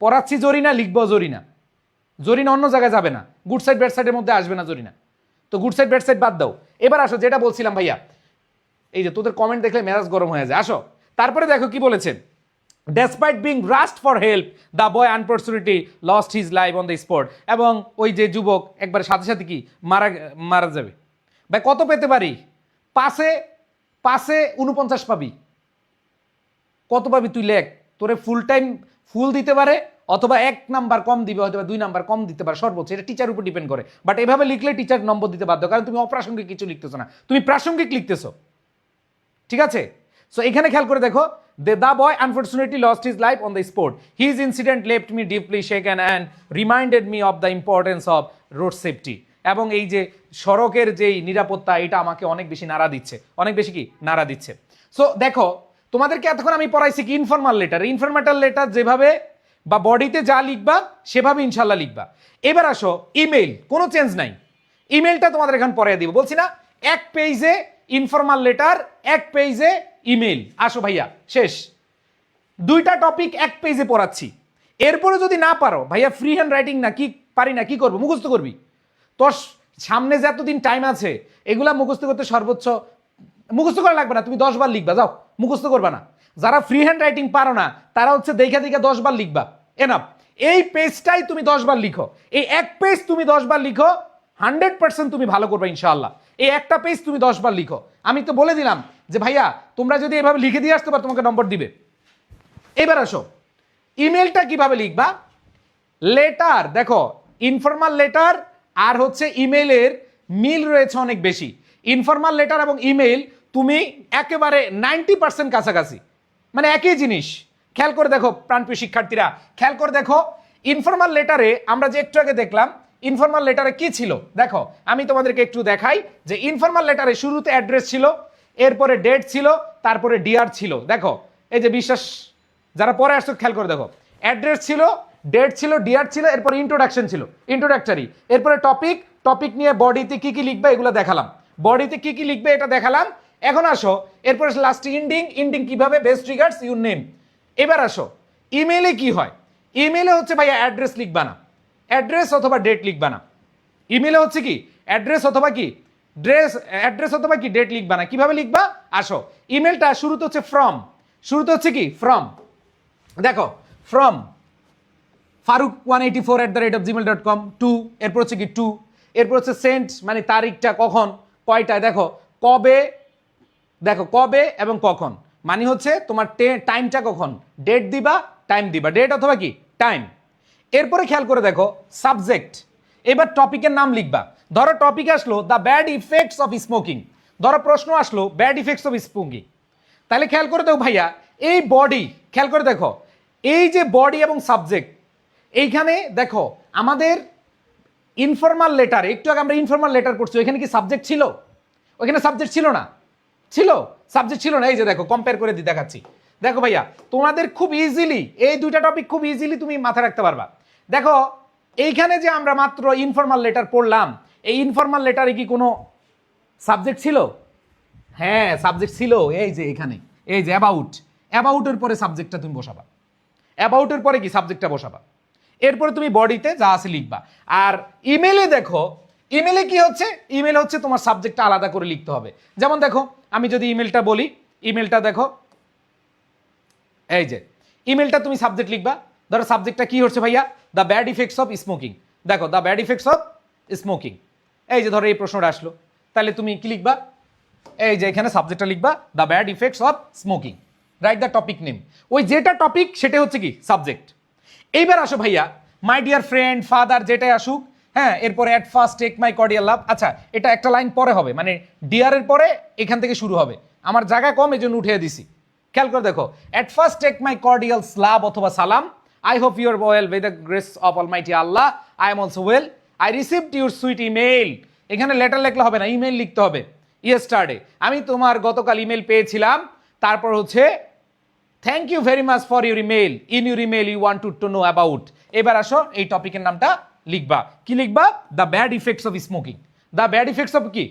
পড়াচ্ছি জরিনা, লিখবো জরিনা, জরিনা অন্য জায়গায় যাবে না, গুড সাইড ব্যাড সাইডের মধ্যে আসবে না জরিনা। তো গুড সাইড ব্যাড সাইড বাদ দাও, এবার আসো যেটা বলছিলাম ভাইয়া, এই যে তোদের কমেন্ট দেখলে মেজাজ গরম হয়ে যায়। আসো তারপরে দেখো কি বলেছেন, despite being rushed for help the boy unfortunately lost his life on the spot, এবং ওই যে যুবক একবার সাথে সাথে কি মারা যাবে। ভাই কত পেতে পারি, পাশে 49 পাবি, কত পাবি তুই লেখ, তোরে ফুল টাইম ফুল দিতে পারে, অথবা 1 নাম্বার কম দিবে, অথবা 2 নাম্বার কম দিতে পারে সর্বোচ্চ, এটা টিচার উপর ডিপেন্ড করে। বাট এভাবে লিখলে টিচার নম্বর দিতে বাধ্য, কারণ তুমি অপ্রাসঙ্গিক কিছু লিখতেছো না, তুমি প্রাসঙ্গিক লিখতেছো। ঠিক আছে? সো এখানে খেয়াল করে দেখো, the boy unfortunately lost his life on the spot, his incident left me deeply shaken and reminded me of the importance of road safety, এবং এই যে সড়কের যেই নিরাপত্তা, এটা আমাকে অনেক বেশি নাড়া দিচ্ছে, অনেক বেশি কি নাড়া দিচ্ছে। সো দেখো তোমাদেরকে এতক্ষণ আমি পড়াইছি কি ইনফরমাল লেটার যেভাবে বা বডিতে যা লিখবা সেভাবে ইনশাল্লাহ লিখবা। এবার আসো ইমেইল, কোনো চেঞ্জ নাই, ইমেইলটা তোমাদের এখন পড়াই দিব, বলছি না 1 পেজে ইনফরমাল লেটার, 1 পেজে ইমেইল। আসো ভাইয়া শেষ, 2টা টপিক 1 পেজে পড়াচ্ছি, এরপরে যদি না পারো ভাইয়া ফ্রি হ্যান্ড রাইটিং না, কি পারি না, কি করবো, মুখস্থ করবি। তোর সামনে যে এতদিন টাইম আছে এগুলা মুখস্থ করতে সর্বোচ্চ, মুখস্থ করা লাগবে না, তুমি 10 বার লিখবা, যাও মুখস্থ করবা না। যারা ফ্রি হ্যান্ড রাইটিং পারো না তারা হচ্ছে দেখা 10 বার লিখবা, এনাফ। এই পেজটাই তুমি 10 বার লিখো, এই 1 পেজ তুমি 10 বার লিখো, 100% তুমি ভালো করবে ইনশাআল্লাহ। এই একটা পেজ তুমি 10 বার লিখো, আমি তো বলে দিলাম যে ভাইয়া তোমরা যদি এভাবে লিখে দিয়ে আসতে পারো তোমাকে নম্বর দিবে। এবার আসো ইমেলটা কিভাবে লিখবা। লেটার দেখো, ইনফরমাল লেটার আর হচ্ছে ইমেইলের মিল রয়েছে অনেক বেশি। ইনফরমাল লেটার এবং ইমেইল তুমি একেবারে 90% কাছাকাছি, মানে একই জিনিস। খেয়াল করে দেখো প্রাণপ্রিয় শিক্ষার্থীরা, খেয়াল করে দেখো ইনফরমাল লেটারে আমরা যে একটু আগে দেখলাম, ইনফরমাল লেটারে কি ছিল দেখো, আমি তোমাদেরকে একটু দেখাই যে ইনফরমাল লেটারে শুরুতে অ্যাড্রেস ছিল, এরপরে ডেট ছিল, তারপরে ডিআর ছিল। দেখো এই যে বিশ্বাস যারা পরে আসছো খেয়াল করে দেখো, অ্যাড্রেস ছিল, ডেট ছিল, ডিআর ছিল, এরপরে ইন্ট্রোডাকশন ছিল, ইন্ট্রোডাক্টরি, এরপরে টপিক নিয়ে বডিতে কি কি লিখবে এগুলো দেখালাম, বডিতে কি কি লিখবে এটা দেখালাম। এখন আসো এরপরে লাস্টে ইন্ডিং কিভাবে, বেস্ট ট্রিগার্স ইউর নেম। এবার আসো ইমেইলে কি হয়, ইমেইলে হচ্ছে ভাইয়া অ্যাড্রেস লিখবা না, অ্যাড্রেস অথবা ডেট লিখবা না। ইমেইলে হচ্ছে কি অ্যাড্রেস অথবা কি ডেট লিখবা না। কিভাবে লিখবা আসো, ইমেলটা শুরুতে হচ্ছে ফ্রম, শুরুতে হচ্ছে কি ফ্রম, দেখো ফ্রম faruk184@gmail.com টু, এরপর হচ্ছে কি টু, এরপর হচ্ছে সেন্ট মানে তারিখটা কখন কয়টায়, দেখো কবে এবং কখন মানে হচ্ছে তোমার টাইমটা কখন, ডেট দিবা টাইম দিবা, ডেট অথবা কি টাইম। এরপরে খেয়াল করে দেখো সাবজেক্ট, এবার টপিকের নাম লিখবা। ধরো টপিক আসলো the bad effects of smoking, ধরো প্রশ্ন আসলো ব্যাড ইফেক্টস অফ স্মোকিং, তাহলে খেয়াল করে দেখো ভাইয়া এই বডি, খেয়াল করে দেখো এই যে বডি এবং সাবজেক্ট, এইখানে দেখো আমাদের ইনফরমাল লেটার, একটু আগে আমরা ইনফরমাল লেটার করছি, ওইখানে কি সাবজেক্ট ছিল, ওইখানে সাবজেক্ট ছিল না, ছিল সাবজেক্ট ছিল না। এই যে দেখো কম্পেয়ার করে দেখাচ্ছি, দেখো ভাইয়া তোমাদের খুব ইজিলি এই দুইটা টপিক খুব ইজিলি তুমি মাথায় রাখতে পারবা। দেখো এইখানে যে আমরা মাত্র ইনফর্মাল লেটার পড়লাম, এই ইনফর্মাল লেটারে কি কোনো সাবজেক্ট ছিল? হ্যাঁ সাবজেক্ট ছিল, এই যে এখানে এই যে অ্যাবাউটের পরে সাবজেক্টটা তুমি বসাবা, অ্যাবাউটের পরে কি সাবজেক্টটা বসাবা, এরপরে তুমি বডিতে যা আছে লিখবা। আর ইমেলে দেখো, ইমেলে কি হচ্ছে, ইমেল হচ্ছে তোমার সাবজেক্টটা আলাদা করে লিখতে হবে। যেমন দেখো আমি যদি ইমেলটা বলি, ইমেলটা দেখো এই যে ইমেলটা তুমি সাবজেক্ট লিখবা, ধরো সাবজেক্টটা কি হচ্ছে ভাইয়া, the bad effects of smoking. দেখো the bad effects of smoking, এই যে ধরো এই প্রশ্নটা আসলো, তাহলে তুমি কি লিখবা, এই যে এখানে সাবজেক্টটা লিখবা the bad effects of smoking, write the topic name. ওই যেটা টপিক সেটা হচ্ছে কি সাবজেক্ট। এইবার আসো ভাইয়া মাই ডিয়ার ফ্রেন্ড ফাদার যেটাই আসুক, হ্যাঁ এরপরে at first take my cordial love. আচ্ছা এটা একটা লাইন পরে হবে, মানে ডিয়ারের পরে এখান থেকে শুরু হবে, আমার জায়গা কম এই জন্য উঠিয়ে দিছি। খেয়াল করে দেখো, at first take my cordial love অথবা সালাম, I hope you are well with the grace of almighty Allah, I am also well, I received your sweet email. এখানে লেটার লিখলে হবে না, ইমেইল লিখতে হবে। ইয়েস্টারডে আমি তোমার গতকাল ইমেল পেয়েছিলাম, তারপর হচ্ছে thank you very much for your email, in your email you want to know about. এবার আসো এই টপিকের নামটা লিখবা, কি লিখবা, the bad effects of smoking. The bad effects of কি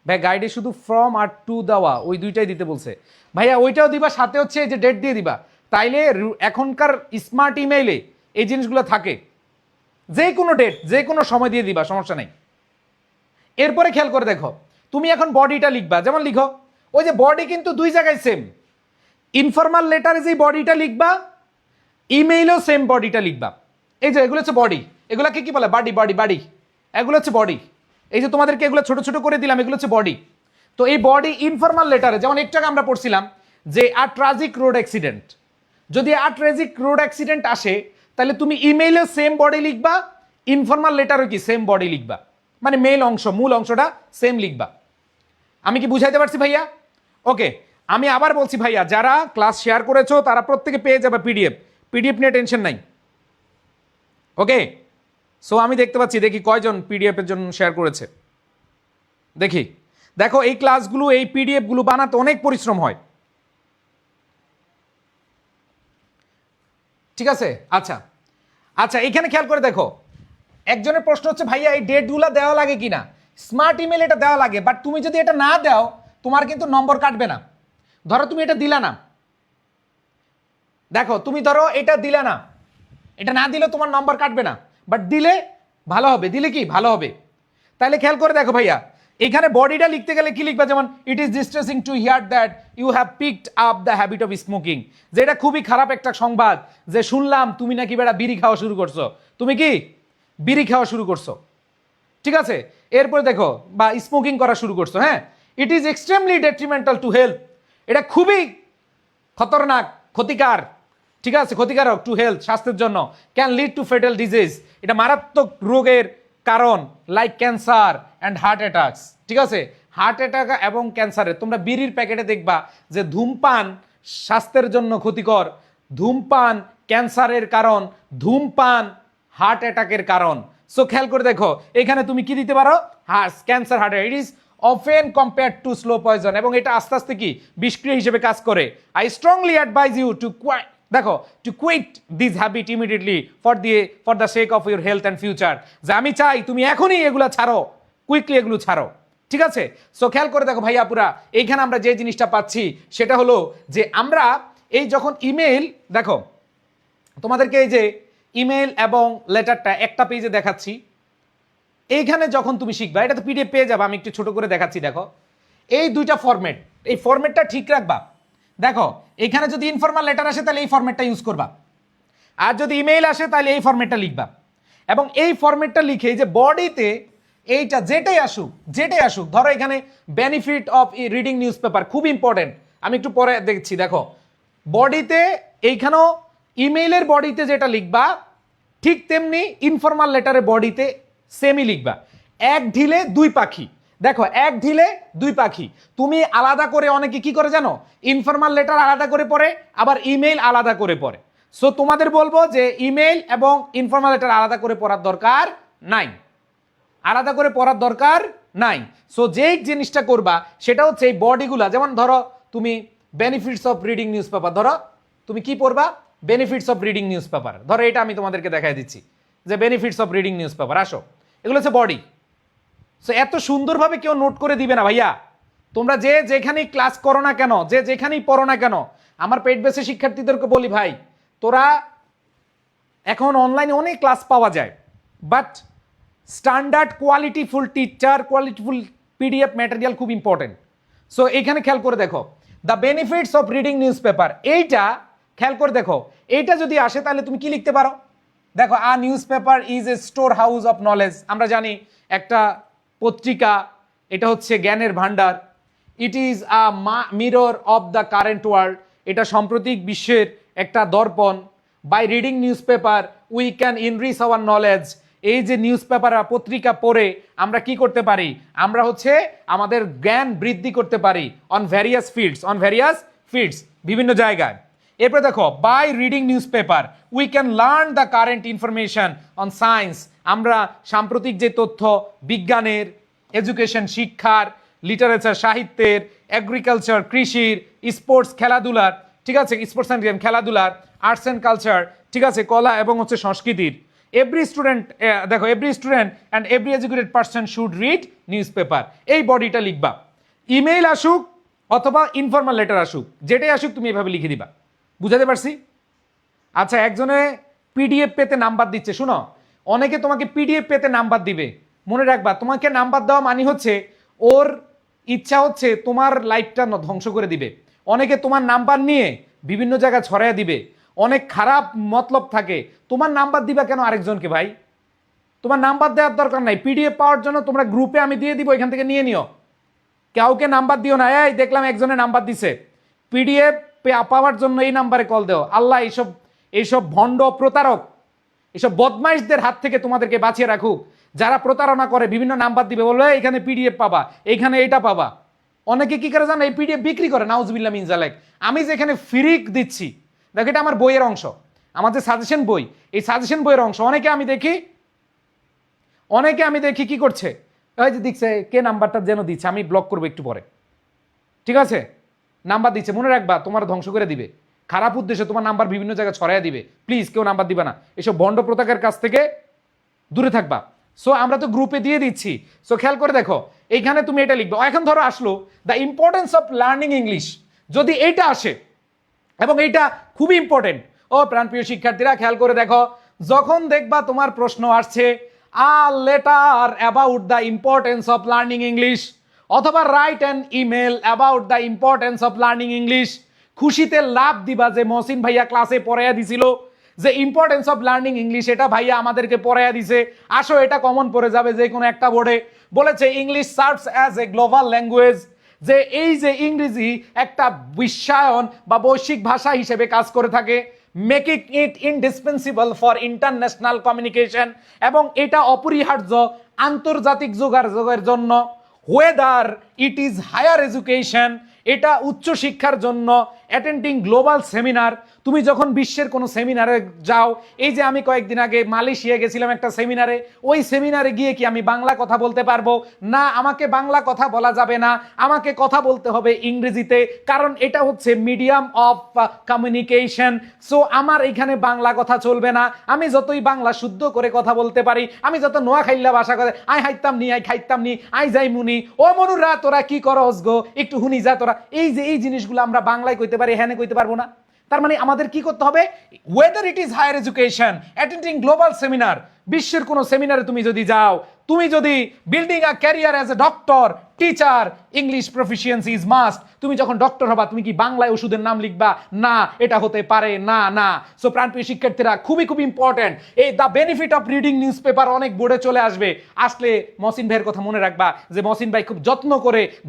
ভাই, গাইডে শুধু ফ্রম আর টু দেওয়া ওই দুইটাই দিতে বলছে ভাইয়া, ওইটাও দিবা, সাথে হচ্ছে এই যে ডেট দিয়ে দিবা, তাইলে এখনকার স্মার্ট ইমেইলে এই জিনিসগুলো থাকে, যে কোনো ডেট যে কোনো সময় দিয়ে দিবা, সমস্যা নেই। এরপরে খেয়াল করে দেখো, তুমি এখন বডিটা লিখবা, যেমন লিখো ওই যে বডি কিন্তু দুই জায়গায় সেম, ইনফর্মাল লেটারে যে বডিটা লিখবা ইমেইলেও সেম বডিটা লিখবা। এই যে এগুলো হচ্ছে বডি, এগুলোকে কি বলে বাডি, বাডি বাডি, এগুলো হচ্ছে বডি। এই যে তোমাদেরকে এগুলো ছোট ছোট করে দিলাম, এগুলো হচ্ছে বডি। তো এই বডি ইনফর্মাল লেটারে, যেমন একটু আগে আমরা পড়ছিলাম যে আ ট্রাজিক রোড অ্যাক্সিডেন্ট, যদি আ ট্রাজিক রোড অ্যাক্সিডেন্ট আসে তাহলে তুমি ইমেইলেও সেম বডি লিখবা, ইনফর্মাল লেটারও কি সেম বডি লিখবা, মানে মেল অংশ মূল অংশটা সেম লিখবা। আমি কি বুঝাইতে পারছি ভাইয়া? ওকে আমি আবার বলছি ভাইয়া, যারা ক্লাস শেয়ার করেছো তারা প্রত্যেকে পেয়ে যাবে পিডিএফ, পিডিএফ নিয়ে টেনশন নাই। ওকে সো আমি দেখতে পাচ্ছি, দেখি কয়জন পিডিএফ এর জন্য শেয়ার করেছে দেখি। দেখো এই ক্লাসগুলো এই পিডিএফ গুলো বানাতে অনেক পরিশ্রম হয়, ঠিক আছে? আচ্ছা আচ্ছা এখানে খেয়াল করে দেখো, একজনের প্রশ্ন হচ্ছে ভাইয়া এই ডেটগুলো দেওয়া লাগে কিনা, স্মার্ট ইমেল এটা দেওয়া লাগে, বাট তুমি যদি এটা না দাও তোমার কিন্তু নম্বর কাটবে না। ধরো তুমি এটা দিলা না, দেখো তুমি ধরো এটা দিলে না, এটা না দিলে তোমার নম্বর কাটবে না, বাট দিলে ভালো হবে, দিলে কি ভালো হবে। তাহলে খেয়াল করে দেখো ভাইয়া, এখানে বডিটা লিখতে গেলে কি লিখবা, যেমন it is distressing to hear that you have picked up the habit of smoking, যেটা খুবই খারাপ একটা সংবাদ যে শুনলাম তুমি নাকি বেটা বিড়ি খাওয়া শুরু করছো, তুমি কি বিড়ি খাওয়া শুরু করছো, ঠিক আছে? এরপরে দেখো বা স্মোকিং করা শুরু করছো, হ্যাঁ it is extremely detrimental to health, এটা খুবই খতরনাক, ক্ষতিকার, ঠিক আছে, ক্ষতিকারক টু হেলথ, স্বাস্থ্যের জন্য, can lead to fatal disease, এটা মারাত্মক রোগের কারণ, like cancer and heart attacks, ঠিক আছে? হার্ট অ্যাটাক এবং ক্যান্সারের, তোমরা বিড়ির প্যাকেটে দেখবা যে ধূমপান স্বাস্থ্যের জন্য ক্ষতিকর, ধূমপান ক্যান্সারের কারণ, ধূমপান হার্ট অ্যাটাকের কারণ। সো খেয়াল করে দেখো এখানে তুমি কি দিতে পারো, cancer, heart, it is often compare to slow poison, এবং এটা আস্তে আস্তে কি বিষক্রিয়া হিসেবে কাজ করে। I strongly advise you to দেখো to quit this habit immediately for the sake of your health and future, যে আমি চাই তুমি এখনই এগুলো ছাড়ো, কুইকলি এগুলো ছাড়ো, ঠিক আছে? সো খেয়াল করে দেখো ভাইয়া পুরা এইখানে আমরা যে জিনিসটা পাচ্ছি সেটা হলো যে আমরা এই যখন ইমেল, দেখো তোমাদেরকে এই যে ইমেল এবং লেটারটা একটা পেজে দেখাচ্ছি, এইখানে যখন তুমি শিখবা, এটা তো পিডিএফ পেয়ে যাবে, আমি একটু ছোট করে দেখাচ্ছি। দেখো এই দুইটা ফরম্যাট, এই ফরম্যাটটা ঠিক রাখবা। দেখো এখানে যদি ইনফর্মাল লেটার আসে তাহলে এই ফরম্যাটটা ইউজ করবা, আর যদি ইমেইল আসে তাহলে এই ফরম্যাটটা লিখবা, এবং এই ফরম্যাটটা লিখে যে বডিতে এইটা যেটাই আসুক, ধরো এখানে benefit of reading news paper খুব ইম্পর্টেন্ট, আমি একটু পরে দেখছি। দেখো বডিতে এইখানেও ইমেইলের বডিতে যেটা লিখবা ঠিক তেমনি ইনফর্মাল লেটারের বডিতে সেমই লিখবা, এক ঢিলে দুই পাখি। দেখো এক ঢিলে দুই পাখি, তুমি আলাদা করে, অনেকে কি করে জানো, ইনফর্মাল লেটার আলাদা করে পড়ে, আবার ইমেইল আলাদা করে পড়ে। সো তোমাদের বলবো যে ইমেইল এবং ইনফর্মাল লেটার আলাদা করে পড়ার দরকার নাই, সো যেই জিনিসটা করবা সেটা হচ্ছে এই বডিগুলা, যেমন ধরো তুমি benefits of reading news paper, ধরো তুমি কি পড়বা, benefits of reading news paper, ধরো এটা আমি তোমাদেরকে দেখাই দিচ্ছি যে benefits of reading news paper, আসো, এগুলো হচ্ছে বডি। সো এত সুন্দরভাবে কেউ নোট করে দিবে না ভাইয়া, তোমরা যে যেখানেই ক্লাস করো না কেন, যে যেখানেই পড়ো না কেন, আমার পেইড বেসে শিক্ষার্থীদেরকে বলি ভাই, তোরা এখন অনলাইনে অনেক ক্লাস পাওয়া যায়, but standard qualityful teacher, qualityful PDF material খুব ইম্পর্টেন্ট। সো এইখানে খেয়াল করে দেখো, the benefits of reading news paper, এইটা খেয়াল করে দেখো, এইটা যদি আসে তাহলে তুমি কি লিখতে পারো, দেখো a newspaper is a storehouse of knowledge, আমরা জানি একটা পত্রিকা এটা হচ্ছে জ্ঞানের ভান্ডার। It is a mirror of the current world, এটা সাম্প্রতিক বিশ্বের একটা দর্পণ। By reading newspaper we can enrich our knowledge, এই যে নিউজ পেপার পত্রিকা পড়ে আমরা কি করতে পারি, আমরা হচ্ছে আমাদের জ্ঞান বৃদ্ধি করতে পারি অন ভ্যারিয়াস ফিল্ডস, বিভিন্ন জায়গায়। এরপরে দেখো, by reading newspaper we can learn the current information on science, আমরা সাম্প্রতিক যে তথ্য বিজ্ঞানের, এডুকেশন শিক্ষার, লিটারেচার সাহিত্যের, এগ্রিকালচার কৃষির, স্পোর্টস খেলাধুলার, ঠিক আছে, স্পোর্টস অ্যান্ড গেম খেলাধুলার, আর্টস অ্যান্ড কালচার, ঠিক আছে, কলা এবং হচ্ছে সংস্কৃতির। এভরি স্টুডেন্ট, দেখো every student and every educated person should read news paper, এই বডিটা লিখবা। ইমেইল আসুক অথবা ইনফর্মাল লেটার আসুক, যেটাই আসুক তুমি এভাবে লিখে দিবা। বুঝাতে পারছি? আচ্ছা, একজনে পিডিএফ পেতে নাম্বার দিচ্ছে, শুনো, অনেকে তোমাকে পিডিএফ পেতে নাম্বার দিবে, মনে রাখবা তোমাকে নাম্বার দেওয়া মানে হচ্ছে ওর ইচ্ছা হচ্ছে তোমার লাইফটা ধ্বংস করে দিবে। অনেকে তোমার নাম্বার নিয়ে বিভিন্ন জায়গায় ছড়াইয়া দিবে, অনেক খারাপ মতলব থাকে। তোমার নাম্বার দিবা কেন আরেকজনকে ভাই? তোমার নাম্বার দেওয়ার দরকার নাই, পিডিএফ পাওয়ার জন্য তোমরা গ্রুপে আমি দিয়ে দিব, এখান থেকে নিয়ে নিও, কাউকে নাম্বার দিও না। এই দেখলাম একজনে নাম্বার দিছে, পিডিএফ পাওয়ার জন্য এই নাম্বারে কল দেও। আল্লাহ এইসব ভণ্ড প্রতারক, এইসব বদমাইশদের হাত থেকে তোমাদেরকে বাঁচিয়ে রাখুক, যারা প্রতারণা করে বিভিন্ন নাম্বার দিবে, বলবে এখানে পিডিএফ পাবা, এইখানে এটা পাবা। অনেকে কি করে জানো, এই পিডিএফ বিক্রি করে, নাউজুবিল্লাহ মিন যালিক। আমি যেখানে ফ্রি দিচ্ছি, দেখো এটা আমার বইয়ের অংশ, আমার যে সাজেশন বই, এই সাজেশন বইয়ের অংশ। অনেকে আমি দেখি কি করছে, ওই যে দেখছে কে নাম্বারটা যেন দিচ্ছে, আমি ব্লক করবো একটু পরে, ঠিক আছে, নাম্বার দিচ্ছে, মনে রাখবা তোমার ধ্বংস করে দিবে, খারাপ উদ্দেশ্যে তোমার নাম্বার বিভিন্ন জায়গায় ছড়াইয়া দিবে। প্লিজ কেউ নাম্বার দিবা না, এসব ভণ্ড প্রতারকের কাছ থেকে দূরে থাকবা। সো আমরা তো গ্রুপে দিয়ে দিচ্ছি, সো খেয়াল করে দেখো, এইখানে তুমি এটা লিখবে। এখন ধরো আসলো the importance of learning English, যদি এইটা আসে, এবং এইটা খুবই ইম্পর্টেন্ট। ও প্রাণপ্রিয় শিক্ষার্থীরা খেয়াল করে দেখো, যখন দেখবা তোমার প্রশ্ন আসছে a letter about the importance of learning English, অথবা write an email about the importance of learning English, খুশিতে লাভ দিবা যে মহসিন ভাইয়া ক্লাসে পড়াইয়া দিছিল যে ইম্পর্টেন্স অফ লার্নিং ইংলিশ, এটা ভাইয়া আমাদেরকে পড়াইয়া দিছে। আসো, এটা কমন পড়ে যাবে যে কোনো একটা বোর্ডে, বলেছে English serves as a global language, যে এই যে ইংরেজি একটা বিশ্বায়ন বা বৈশ্বিক ভাষা হিসেবে কাজ করে থাকে, making it indispensable for international communication, এবং এটা অপরিহার্য আন্তর্জাতিক যোগাযোগের জন্য। Whether it is higher education, এটা উচ্চ শিক্ষার জন্য। অ্যাটেন্ডিং গ্লোবাল সেমিনার, তুমি যখন বিশ্বের কোনো সেমিনারে যাও, এই যে আমি কয়েকদিন আগে মালয়েশিয়া গেছিলাম একটা সেমিনারে, ওই সেমিনারে গিয়ে কি আমি বাংলা কথা বলতে পারবো না? আমাকে বাংলা কথা বলা যাবে না, আমাকে কথা বলতে হবে ইংরেজিতে, কারণ এটা হচ্ছে মিডিয়াম অফ কমিউনিকেশন। সো আমার এখানে বাংলা কথা চলবে না। আমি যতই বাংলা শুদ্ধ করে কথা বলতে পারি, আমি যত নোয়াখাইল্লা ভাষা করে আই হাইতাম নি, আই খাইতাম নি, আই যাই মুনি, ও মনুরা তোরা কি করস গো, একটু হুনি যা তোরা, এই জিনিসগুলো আমরা বাংলায় কইতে পারি, হ্যাঁ কইতে পারবো না। তার মানে আমাদের কি করতে হবে? Whether it is higher education, attending global seminar, বিশ্বের কোনো সেমিনারে তুমি যদি যাও, তুমি যদি building a career as a doctor, teacher, English proficiency is must. তুমি যখন ডক্টর হবা, তুমি কি বাংলায় ওষুধের নাম লিখবা? না, এটা হতে পারে না। সো প্রাণপ্রিয় শিক্ষার্থীরা, খুবই ইম্পর্টেন্ট এই the benefit of reading news paper, অনেক বোর্ডে চলে আসলে মহসিন ভাইয়ের কথা মনে রাখবা যে মহসিন ভাই খুব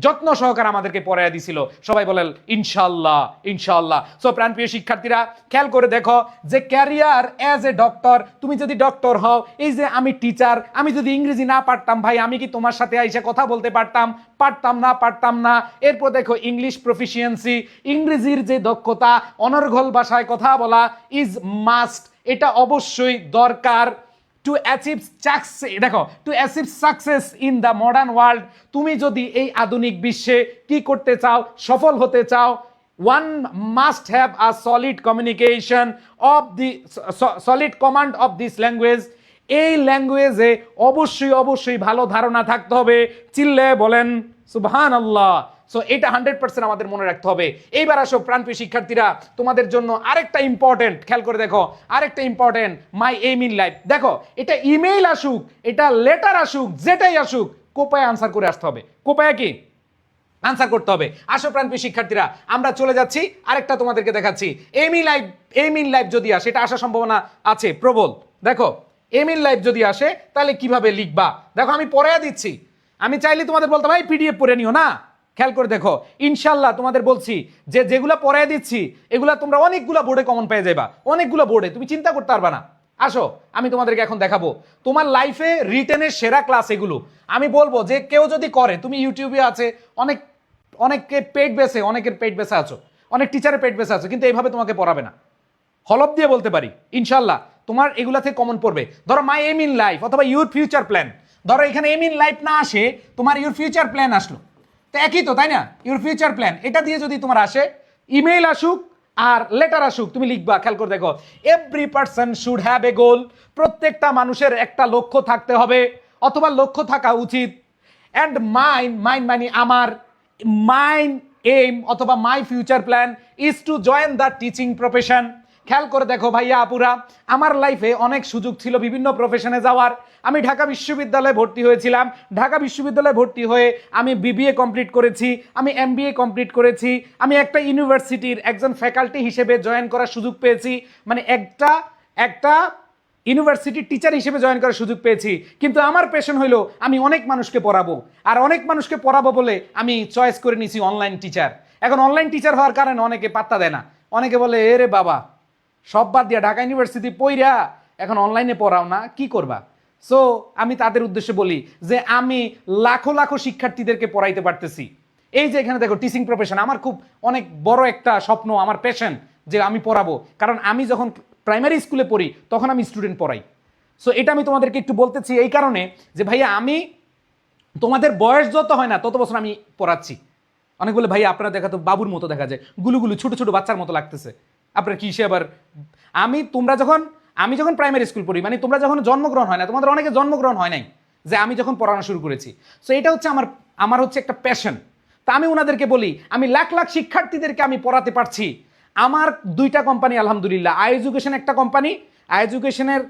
যত্ন সহকারে আমাদেরকে পড়াইয়া দিছিল। সবাই বলেন ইনশাআল্লাহ। সো প্রাণপ্রিয় শিক্ষার্থীরা, খেয়াল করে দেখো যে ক্যারিয়ার অ্যাজ এ ডক্টর, তুমি যদি ডক্টর হও, এই যে আমি টিচার, আমি যদি ইংরেজি না পারতাম ভাই, আমি কি তোমার সাথে এসে কথা বলতে পারতাম না। এরপর দেখো ইংলিশ প্রফিসিয়েন্সি, ইংরেজির যে দক্ষতা, অনর্গল ভাষায় কথা বলা ইজ মাস্ট, এটা অবশ্যই দরকার। টু অ্যাচিভ সাকসেস, দেখো to achieve success in the modern world, তুমি যদি এই আধুনিক বিশ্বে কি করতে চাও, সফল হতে চাও, one must have a solid communication of the solid command of this language, এই ল্যাঙ্গুয়েজে অবশ্যই অবশ্যই ভালো ধারণা থাকতে হবে। চিল্লে বলেন সুবহানাল্লাহ। সো এটা 100% আমাদের মনে রাখতে হবে। এইবার আসো প্রাণপ্রিয় শিক্ষার্থীরা, তোমাদের জন্য আরেকটা ইম্পর্টেন্ট, খেয়াল করে দেখো, আরেকটা important, my aim in life. দেখো এটা ইমেইল আসুক, এটা লেটার আসুক, যেটাই আসুক, কোপায় আনসার করে আসতে হবে। কোপায় কি আনসার করতে হবে। আসো প্রাণপ্রিয় শিক্ষার্থীরা, আমরা চলে যাচ্ছি, আরেকটা তোমাদেরকে দেখাচ্ছি। এইম ইন লাইফ যদি আসে, এটা আসার সম্ভাবনা আছে প্রবল। দেখো এইম ইন লাইফ যদি আসে তাহলে কিভাবে লিখবা, দেখো আমি পড়াইয়া দিচ্ছি। আমি চাইলে তোমাদের বলতে ভাই পিডিএফ পড়ে নিও না, খেয়াল করে দেখো, ইনশাল্লাহ তোমাদের বলছি যে যেগুলো পড়াই দিচ্ছি এগুলা তোমরা অনেকগুলো বোর্ডে কমন পেয়ে যাবা, অনেকগুলো বোর্ডে, তুমি চিন্তা করতে পারবা না। আসো আমি তোমাদেরকে এখন দেখাবো তোমার লাইফে রিটেনের সেরা ক্লাস এগুলো। আমি বলবো যে কেউ যদি করে, তুমি ইউটিউবে আছে, অনেকে পেট বেসে, অনেকের পেট বেসে আছো, অনেক টিচারের পেট বেসে আছো, কিন্তু এইভাবে তোমাকে পড়াবে না। হলপ দিয়ে বলতে পারি ইনশাল্লাহ তোমার এগুলা থেকে কমন পড়বে। ধরো মাই এম ইন লাইফ অথবা ইউর ফিউচার প্ল্যান, ধরো এখানে এম ইন লাইফ না আসে, তোমার ইউর ফিউচার প্ল্যান আসলো, তো একই তো, তাই না? ইউর ফিউচার প্ল্যান এটা দিয়ে যদি তোমার আসে, ইমেইল আসুক আর লেটার আসুক, তুমি লিখবা, খেয়াল করে দেখো, every person should have a goal, প্রত্যেকটা মানুষের একটা লক্ষ্য থাকতে হবে অথবা লক্ষ্য থাকা উচিত। অ্যান্ড মাইন মানে আমার, মাইন এইম অথবা my future plan is to join the teaching profession. খেয়াল করে দেখো ভাইয়া আপুরা, আমার লাইফে অনেক সুযোগ ছিল বিভিন্ন প্রফেশনে যাওয়ার। আমি ঢাকা বিশ্ববিদ্যালয়ে ভর্তি হয়েছিলাম, ঢাকা বিশ্ববিদ্যালয়ে ভর্তি হয়ে আমি বিবিএ কমপ্লিট করেছি, আমি এমবিএ কমপ্লিট করেছি, আমি একটা ইউনিভার্সিটির একজন ফ্যাকাল্টি হিসেবে জয়েন করার সুযোগ পেয়েছি, মানে একটা ইউনিভার্সিটির টিচার হিসেবে জয়েন করার সুযোগ পেয়েছি। কিন্তু আমার প্যাশন হলো আমি অনেক মানুষকে পড়াবো, আর অনেক মানুষকে পড়াবো বলে আমি চয়েস করে নিয়েছি অনলাইন টিচার। এখন অনলাইন টিচার হওয়ার কারণে অনেকে পাত্তা দেয় না, অনেকে বলে এ রে বাবা, সব বাদ দিয়া ঢাকা ইউনিভার্সিটি পইরা এখন অনলাইনে পড়াও না, কি করবা? সো আমি তাদের উদ্দেশ্যে বলি যে আমি লাখো লাখো শিক্ষার্থীদেরকে পড়াইতে পারতেছি। এই যে এখানে দেখো টিচিং প্রফেশন আমার খুব অনেক বড় একটা স্বপ্ন, আমার প্যাশন যে আমি পড়াবো, কারণ আমি যখন প্রাইমারি স্কুলে পড়ি তখন আমি স্টুডেন্ট পড়াই। সো এটা আমি তোমাদেরকে একটু বলতেছি এই কারণে যে ভাইয়া আমি তোমাদের বয়স যত হয় না তত বছর আমি পড়াচ্ছি। অনেক বলে ভাইয়া আপনারা দেখা তো বাবুর মতো দেখা যায়, গুলুগুলু ছোট ছোট বাচ্চার মতো লাগতেছে, আপনার কি সে আবার? আমি যখন প্রাইমারি স্কুল পড়ি, মানে তোমরা যখন জন্মগ্রহণ হয় না, তোমাদের অনেকে জন্মগ্রহণ হয় নাই যে আমি যখন পড়ানো শুরু করেছি। সো এটা হচ্ছে আমার হচ্ছে একটা প্যাশন। তা আমি ওনাদেরকে বলি আমি লাখ লাখ শিক্ষার্থীদেরকে আমি পড়াতে পারছি। আমার দুইটা কোম্পানি আলহামদুলিল্লাহ, আই এডুকেশন একটা কোম্পানি, আই এডুকেশনের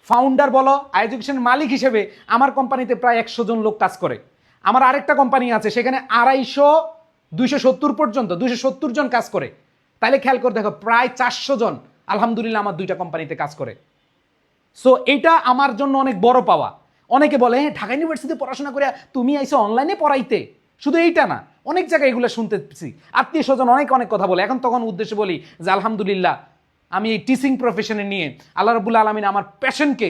ফাউন্ডার বলো, আই এডুকেশনের মালিক হিসেবে আমার কোম্পানিতে প্রায় 100 জন লোক কাজ করে। আমার আরেকটা কোম্পানি আছে সেখানে 270 জন কাজ করে। তাইলে খেয়াল করে দেখো প্রায় 400 জন আলহামদুলিল্লাহ আমার দুইটা কোম্পানিতে কাজ করে। সো এটা আমার জন্য অনেক বড় পাওয়া। অনেকে বলে ঢাকা ইউনিভার্সিটিতে পড়াশোনা করে তুমি আইসো অনলাইনে পড়াইতে, শুধু এইটা না, অনেক জায়গায় এগুলো শুনতেছি, আত্মীয় স্বজন অনেক কথা বলে। এখন তখন উদ্দেশ্যে বলি যে আলহামদুলিল্লাহ আমি এই টিচিং প্রফেশনে নিয়ে আল্লাহ রাব্বুল আলামিন আমার প্যাশনকে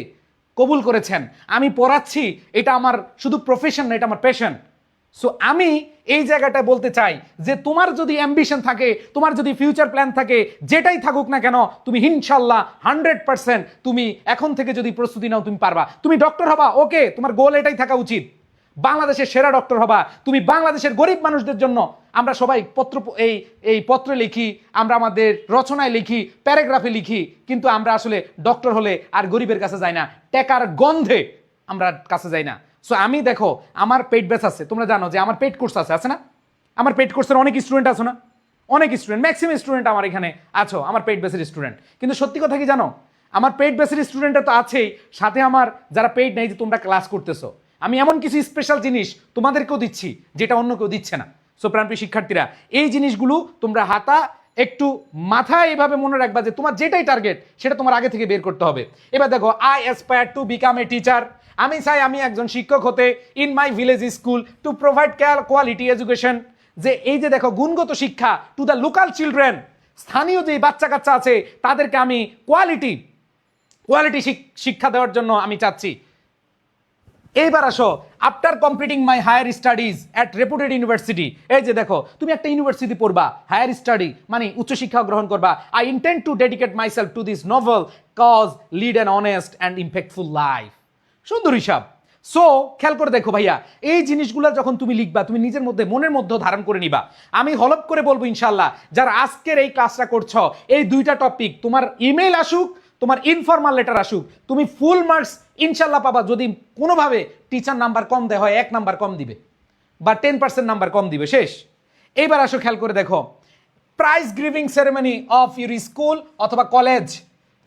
কবুল করেছেন, আমি পড়াচ্ছি, এটা আমার শুধু প্রফেশন না, এটা আমার প্যাশন। সো আমি এই জায়গাটায় বলতে চাই যে তোমার যদি অ্যাম্বিশন থাকে, তোমার যদি ফিউচার প্ল্যান থাকে, যেটাই থাকুক না কেন, তুমি ইনশাল্লাহ 100% তুমি এখন থেকে যদি প্রস্তুতি নাও তুমি পারবা। তুমি ডক্টর হবা, ওকে, তোমার গোল এটাই থাকা উচিত, বাংলাদেশের সেরা ডক্টর হবা, তুমি বাংলাদেশের গরিব মানুষদের জন্য। আমরা সবাই এই পত্রে লিখি, আমরা আমাদের রচনায় লিখি, প্যারাগ্রাফে লিখি, কিন্তু আমরা আসলে ডক্টর হলে আর গরিবের কাছে যাই না, টেকার গন্ধে আমরা কাছে যাই না। সো আমি দেখো আমার পেইড ব্যাচ আছে, তোমরা জানো যে আমার পেইড কোর্স আছে না? আমার পেইড কোর্সের অনেক স্টুডেন্ট আছো না? অনেক স্টুডেন্ট, ম্যাক্সিমাম স্টুডেন্ট আমার এখানে আছো, আমার পেইড ব্যাচের স্টুডেন্ট। কিন্তু সত্যি কথা কি জানো, আমার পেইড ব্যাচের স্টুডেন্টরা তো আছেই, সাথে আমার যারা পেইড নেই, যে তোমরা ক্লাস করতেছো, আমি এমন কিছু স্পেশাল জিনিস তোমাদেরকেও দিচ্ছি যেটা অন্য কেউ দিচ্ছে না। সো প্রাণপ্রিয় শিক্ষার্থীরা, এই জিনিসগুলো তোমরা একটু মাথায় এইভাবে মনে রাখবা যে তোমার যেটাই টার্গেট সেটা তোমার আগে থেকে বের করতে হবে। এবার দেখো, I aspire to become a teacher, আমি চাই আমি একজন শিক্ষক হতে, in my village school to provide quality education, যে এই যে দেখো গুণগত শিক্ষা টু দ্য লোকাল চিলড্রেন, স্থানীয় যে বাচ্চা কাচ্চা আছে তাদেরকে আমি কোয়ালিটি শিক্ষা দেওয়ার জন্য আমি চাচ্ছি। এইবার আসো, after completing my higher studies at reputed university, এই যে দেখো তুমি একটা ইউনিভার্সিটি পড়বা, হায়ার স্টাডি মানে উচ্চশিক্ষা গ্রহণ করবা। I intend to dedicate myself to this novel cause lead an honest and impactful life. সুন্দর হিসাব। সো খেয়াল করে দেখো ভাইয়া, এই জিনিসগুলো যখন তুমি লিখবা তুমি নিজের মধ্যে মনের মধ্যে ধারণ করে নিবা। আমি হলপ করে বলবো ইনশাল্লাহ, যারা আজকের এই ক্লাসটা করছো, এই দুইটা টপিক তোমার ইমেল আসুক, তোমার ইনফরমাল লেটার আসুক, তুমি ফুল মার্কস ইনশাল্লাহ পাবা। যদি কোনোভাবে টিচার নাম্বার কম দেয় হয়, 1 নাম্বার কম দিবে বা 10% নাম্বার কম দিবে, শেষ। এইবার আসো খেয়াল করে দেখো, prize giving ceremony of your school অথবা college,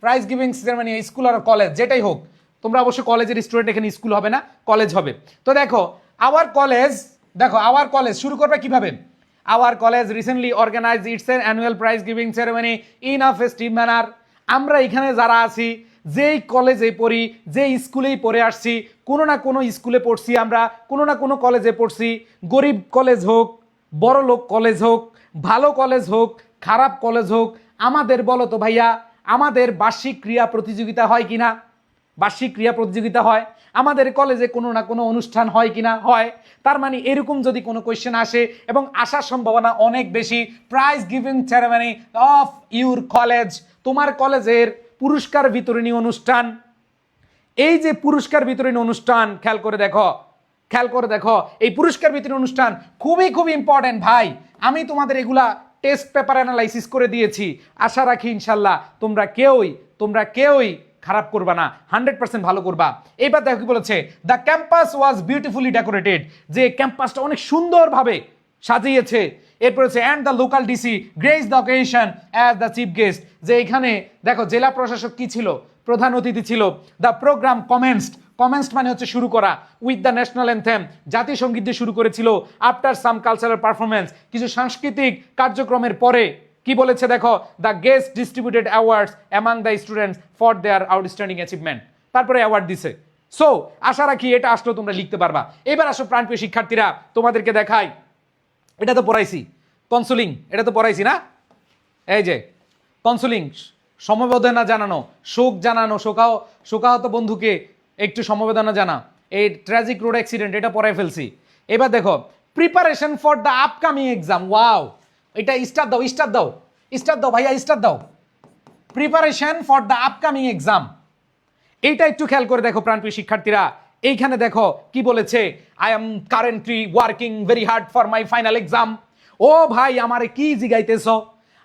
prize giving ceremony school আর কলেজ যেটাই হোক, তোমরা অবশ্যই কলেজের স্টুডেন্ট, এখানে স্কুল হবে না, কলেজ হবে। তো দেখো আওয়ার কলেজ, দেখো আওয়ার কলেজ শুরু করবে কিভাবে, our college recently organise its an annual prize giving ceremony in a festive manner. আমরা এখানে যারা আছি, যেই কলেজে পড়ি, যেই স্কুলেই পড়ে আসছি, কোনো না কোনো স্কুলে পড়ছি আমরা, কোনো না কোনো কলেজে পড়ছি, গরিব কলেজ হোক, বড় লোক কলেজ হোক, ভালো কলেজ হোক, খারাপ কলেজ হোক, আমাদের বলো তো ভাইয়া, আমাদের বার্ষিক ক্রীড়া প্রতিযোগিতা হয় কিনা? বার্ষিক ক্রীড়া প্রতিযোগিতা হয়। আমাদের কলেজে কোনো না কোনো অনুষ্ঠান হয় কিনা? হয়। তার মানে এরকম যদি কোনো কোয়েশ্চেন আসে, এবং আসার সম্ভাবনা অনেক বেশি, prize giving ceremony of your college, তোমার কলেজের পুরস্কার বিতরণী অনুষ্ঠান। এই যে পুরস্কার বিতরণী অনুষ্ঠান, খেয়াল করে দেখো, খেয়াল করে দেখো, এই পুরস্কার বিতরণী অনুষ্ঠান খুবই খুবই ইম্পর্টেন্ট ভাই। আমি তোমাদের এগুলা টেস্ট পেপার অ্যানালাইসিস করে দিয়েছি। আশা রাখি ইনশাল্লাহ তোমরা কেউই খারাপ করবা না, 100% ভালো করবা। এইবার দেখো কি বলেছে, the campus was beautifully decorated, যে ক্যাম্পাসটা অনেক সুন্দরভাবে সাজিয়েছে। এরপর হচ্ছে and the local DC grace the occasion as the chief guest, যে এখানে দেখো জেলা প্রশাসক কি ছিল, প্রধান অতিথি ছিল। দ্য প্রোগ্রাম কমেন্সড মানে হচ্ছে শুরু করা, উইথ দ্য ন্যাশনাল অ্যানথেম, জাতীয় সঙ্গীত দিয়ে শুরু করেছিল। আফটার সাম কালচারাল পারফরমেন্স, কিছু সাংস্কৃতিক কার্যক্রমের পরে কি বলেছে দেখো, the guest distributed awards among the students for their outstanding achievement, তারপরে অ্যাওয়ার্ড দিছে। সো আশা রাখি এটা আসলেও তোমরা লিখতে পারবা। এবার আসো প্রাণপ্রিয় শিক্ষার্থীরা, তোমাদেরকে দেখাই, এটা তো পড়াইছি কনসুলিং, এটা তো পড়াইছি না, এই যে কনসুলিং, সমবেদনা জানানো, শোক জানানো, শোকাহত বন্ধুকে একটু সমবেদনা জানা, এই ট্র্যাজিক রোড অ্যাক্সিডেন্ট, এটা পড়াই ফেলছি। এবার দেখো preparation for the upcoming exam, wow, এটা স্টার্ট দাও ভাইয়া, স্টার্ট দাও। Preparation for the upcoming exam, এইটা একটু খেয়াল করে দেখো প্রাণপ্রিয় শিক্ষার্থীরা। এইখানে দেখো কি বলেছে, I am currently working very hard for my final exam. ও ভাই আমারে কি জিগাইতেছ,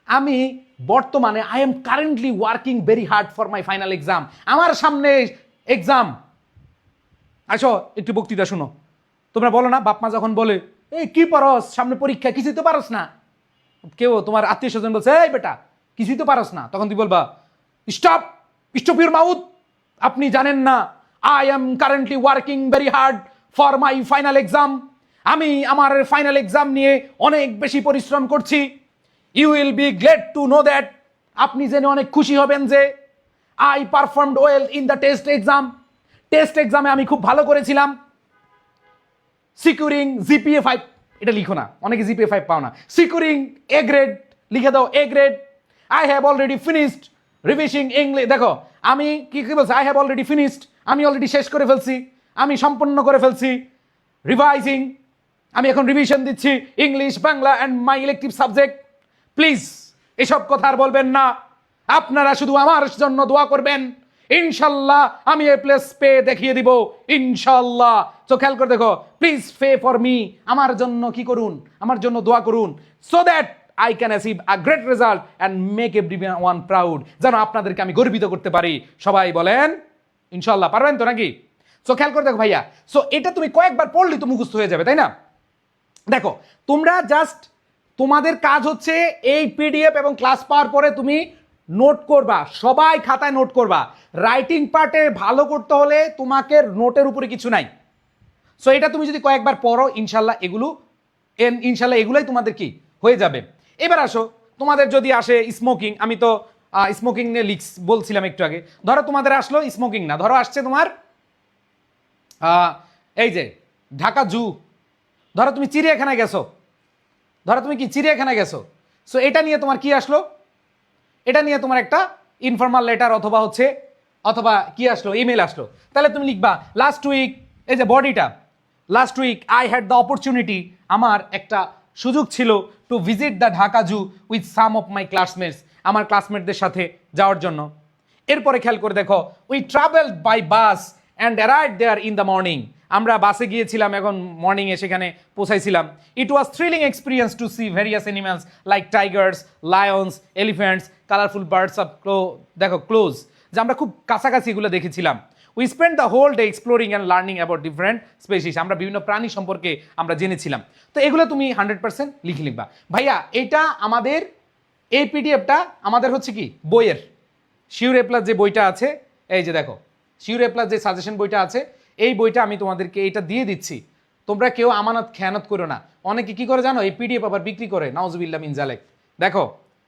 আমি বর্তমানে I am currently working very hard for my final exam, আমার সামনে এক্সাম। আসো একটু বক্তৃতা শুনো। তোমরা বলো না, বাপ মা যখন বলে এই কি পারস, সামনে পরীক্ষা, কিছুই তো পারস না, কেউ তোমার আত্মীয় স্বজন বলছে এই বেটা কিছুই তো পারস না, তখন তুই বলবা স্টপ ইউর মাউথ, আপনি জানেন না, I am currently working very hard for my final exam, আমি আমার ফাইনাল এক্সাম নিয়ে অনেক বেশি পরিশ্রম করছি। You will be glad to know that, আপনি জেনে অনেক খুশি হবেন যে I performed well in the test এক্সামে আমি খুব ভালো করেছিলাম। সিকিউরিং জিপিএ 5, এটা লিখো না, অনেকে জিপিএ 5 পাও না। সিকিউরিং এ গ্রেড, লিখে দাও A grade. I have already finished revising English, দেখো আমি কি বলছি, আই হ্যাভ অলরেডি ফিনিশড, আমি অলরেডি শেষ করে ফেলছি, আমি সম্পন্ন করে ফেলছি। রিভাইজিং, আমি এখন রিভিশন দিচ্ছি English, Bangla and my elective subject. Please এসব কথা আর বলবেন না, আপনারা শুধু আমার জন্য দোয়া করবেন, ইনশাল্লাহ আমি এ প্লেস পেয়ে দেখিয়ে দিব ইনশাল্লাহ। তো খেয়াল করে দেখো, প্লিজ পে ফর মি, আমার জন্য কি করুন, আমার জন্য দোয়া করুন, so that I can achieve a great result and make everyone proud, যেন আপনাদেরকে আমি গর্বিত করতে পারি। সবাই বলেন ইনশাল্লাহ, পারবেন তো নাকি? সো খেয়াল করে দেখো ভাইয়া, সো এটা তুমি কয়েকবার পড়লেই তো মুখস্থ হয়ে যাবে, তাই না? দেখো তোমরা জাস্ট, তোমাদের কাজ হচ্ছে এই পিডিএফ এবং ক্লাস পাওয়ার পরে তুমি নোট করবা, সবাই খাতায় নোট করবা। রাইটিং পার্টে ভালো করতে হলে তোমাকে নোটের উপরে কিছু নাই। সো এটা তুমি যদি কয়েকবার পড়ো ইনশাল্লাহ এগুলাই তোমাদের কি হয়ে যাবে। এবার আসো, তোমাদের যদি আসে স্মোকিং, আমি তো স্মোকিং নিয়ে বলছিলাম একটু আগে। ধরো তোমাদের আসলো স্মোকিং না, ধরো আসছে তোমার এই যে ঢাকা জু, ধরো তুমি চিড়িয়াখানায় গেছো, সো এটা নিয়ে তোমার কি আসলো, এটা নিয়ে তোমার একটা ইনফর্মাল লেটার অথবা কি আসলো, ইমেল আসলো। তাহলে তুমি লিখবা লাস্ট উইক এই যে বডিটা, last week I had the opportunity, আমার একটা সুযোগ ছিল to visit the Dhaka zoo with some of my classmates, আমার ক্লাসমেটদের সাথে যাওয়ার জন্য। এরপরে খেয়াল করে দেখো, we travelled by bus and arrive there in the morning, আমরা বাসে গিয়েছিলাম, এখন মর্নিংয়ে সেখানে পৌঁছাইছিলাম। It was thrilling experience to see various animals like tigers, lions, elephants, colourful birds of দেখো ক্লোজ, যে আমরা খুব কাছাকাছি এগুলো দেখেছিলাম। We spend the whole day exploring and learning about different species, আমরা বিভিন্ন প্রাণী সম্পর্কে আমরা জেনেছিলাম। তো এগুলো তুমি 100% লিখে লিখবা। ভাইয়া এটা আমাদের এই পিডিএফটা আমাদের হচ্ছে কি বইয়ের শিওর এ প্লাস যে বইটা আছে, এই যে দেখো শিওর এ প্লাস যে সাজেশন বইটা আছে, এই বইটা আমি তোমাদেরকে এইটা দিয়ে দিচ্ছি। তোমরা কেউ আমানত খেয়ানত করো না। অনেকে কি করে জানো, এই পিডিএফ আবার বিক্রি করে, নাউজুবিল্লাহ মিন জালেক। দেখো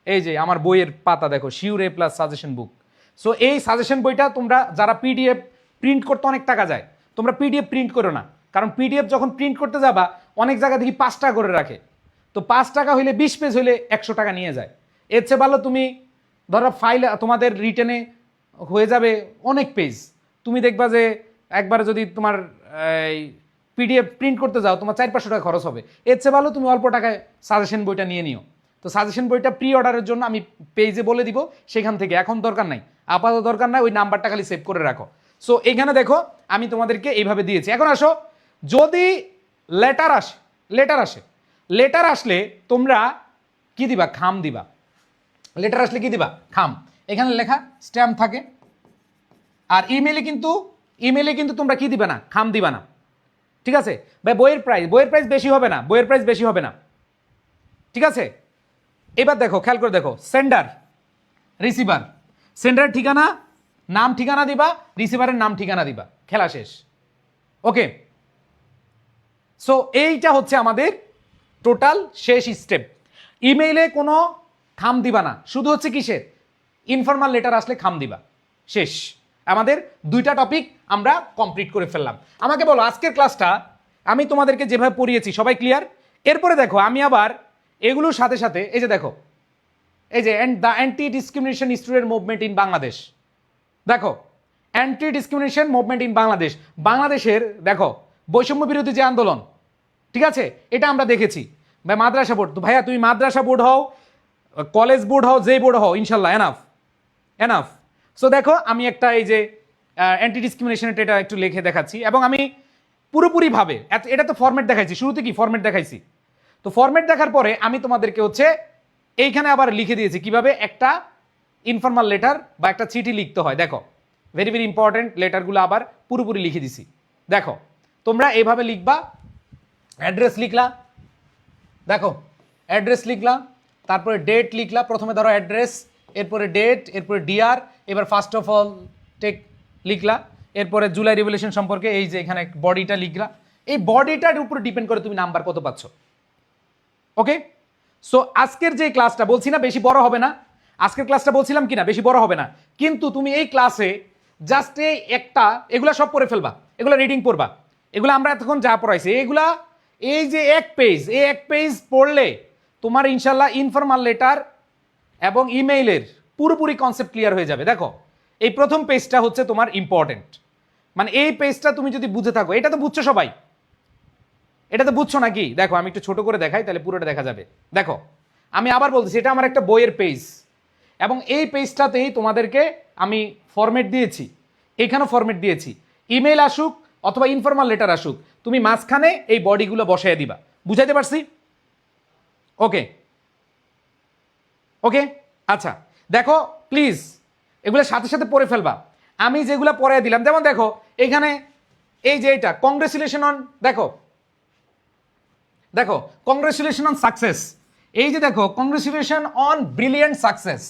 এই যে আমার বইয়ের পাতা দেখো, শিওর এ প্লাস সাজেশন বুক। সো এই সাজেশন বইটা তোমরা যারা পিডিএফ প্রিন্ট করতে অনেক টাকা যায়, তোমরা পিডিএফ প্রিন্ট করো না, কারণ পিডিএফ যখন প্রিন্ট করতে যাবা অনেক জায়গা দেখি 5 টাকা করে রাখে। তো 5 টাকা হইলে 20 পেজ হইলে 100 টাকা নিয়ে যায়। এর চেয়ে ভালো তুমি ধরো ফাইল তোমাদের রিটেনে হয়ে যাবে অনেক পেজ, তুমি দেখবা যে একবারে যদি তোমার পিডিএফ প্রিন্ট করতে যাও তোমার 400-500 টাকা খরচ হবে। এর চেয়ে ভালো তুমি অল্প টাকায় সাজেশন বইটা নিয়ে নিও। তো সাজেশন বইটা প্রি অর্ডারের জন্য আমি পেজে বলে দিব, সেখান থেকে এখন দরকার নাই, আপাতত দরকার নাই, ওই নাম্বারটা খালি সেভ করে রাখো। সো এখানে দেখো আমি তোমাদেরকে এইভাবে দিয়েছি। এখন আসো, যদি লেটার আসলে তোমরা কি দিবা, খাম দিবা। লেটার আসলে কি দিবা, খাম। এখানে লেখা স্ট্যাম্প থাকে। আর ইমেলে কিন্তু তোমরা কি দিবে না, খাম দিবা না, ঠিক আছে ভাই। বইয়ের প্রাইস বেশি হবে না, ঠিক আছে। এবার দেখো খেয়াল করে দেখো, সেন্ডার রিসিভার, সেন্ডারের ঠিকানা নাম ঠিকানা দিবা, রিসিভারের নাম ঠিকানা দিবা, খেলা শেষ। ওকে, সো এইটা হচ্ছে আমাদের টোটাল শেষ স্টেপ। ইমেইলে কোনো খাম দিবা না, শুধু হচ্ছে কিসের, ইনফর্মাল লেটার আসলে খাম দিবা, শেষ। আমাদের 2টা টপিক আমরা কমপ্লিট করে ফেললাম। আমাকে বলো আজকের ক্লাসটা আমি তোমাদেরকে যেভাবে পড়িয়েছি সবাই ক্লিয়ার? এরপরে দেখো আমি আবার এগুলোর সাথে সাথে এই যে দেখো, এই যে the anti discrimination student movement in Bangladesh, দেখো anti discrimination movement in Bangladesh, বাংলাদেশের দেখো বৈষম্য বিরোধী যে আন্দোলন, ঠিক আছে, এটা আমরা দেখেছি। ভাই মাদ্রাসা বোর্ড, তো ভাইয়া তুমি মাদ্রাসা বোর্ড হও, কলেজ বোর্ড হও, যেই বোর্ড হও, ইনশাল্লাহ এনাফ। সো দেখো আমি একটা এই যে অ্যান্টি ডিসক্রিমিনেশনের এটা একটু লিখে দেখাচ্ছি, এবং আমি পুরোপুরিভাবে এটা তো ফরম্যাট দেখাইছি, শুরুতে কি ফরম্যাট দেখাইছি। তো ফরম্যাট দেখার পরে আমি তোমাদেরকে হচ্ছে এইখানে আবার লিখে দিয়েছি কিভাবে একটা ইনফর্মাল লেটার বা একটা চিঠি লিখতে হয়। দেখো ভেরি ভেরি ইম্পর্টেন্ট, লেটারগুলো আবার পুরোপুরি লিখে দিছি। দেখো তোমরা এইভাবে লিখবা, অ্যাড্রেস লিখলা, দেখো অ্যাড্রেস লিখলা, তারপরে ডেট লিখলা, প্রথমে ধরো অ্যাড্রেস, এরপরে ডেট, এরপরে ডিআর, এবার ফার্স্ট অফ অল টেক লিখলা, এরপরে জুলাই রিভলিউশন সম্পর্কে এই যে এখানে বডিটা লিখলা। এই বডিটার উপরে ডিপেন্ড করে তুমি নাম্বার কত পাচ্ছ। ওকে, সো আজকের যে ক্লাসটা বলছি না বেশি বড় হবে না, আজকের ক্লাসটা বলছিলাম কিনা বেশি বড় হবে না, কিন্তু তুমি এই ক্লাসে জাস্ট এই একটা এগুলা সব পড়ে ফেলবা, এগুলো রিডিং পড়বা, এগুলো আমরা এতক্ষণ যা পড়াইছি এগুলা, এই যে এক পেজ পড়লে তোমার ইনশাল্লাহ ইনফর্মাল লেটার এবং ইমেইলের পুরোপুরি কনসেপ্ট ক্লিয়ার হয়ে যাবে। দেখো এই প্রথম পেজটা হচ্ছে তোমার ইম্পর্টেন্ট, মানে এই পেজটা তুমি যদি বুঝে থাকো, এটা তো বুঝছো সবাই, এটা তো বুঝছো নাকি? দেখো আমি একটু ছোট করে দেখাই তাহলে পুরোটা দেখা যাবে। দেখো আমি আবার বলতেছি, এটা আমার একটা বইয়ের পেজ, এবং এই পেজটাতেই তোমাদেরকে আমি ফরম্যাট দিয়েছি, এখানেও ফরম্যাট দিয়েছি। ইমেল আসুক অথবা ইনফর্মাল লেটার আসুক, তুমি মাঝখানে এই বডিগুলো বসায় দিবা। বুঝাইতে পারছি? ওকে ওকে, আচ্ছা দেখো প্লিজ এগুলোর সাথে সাথে পড়ে ফেলবা। আমি যেগুলো পড়ে দিলাম, যেমন দেখো এখানে এই যে এটা কংগ্রেচুলেশন অন, দেখো কংগ্রেচুলেশন অন সাকসেস, এই যে দেখো কংগ্রেচুলেশন অন ব্রিলিয়েন্ট সাকসেস,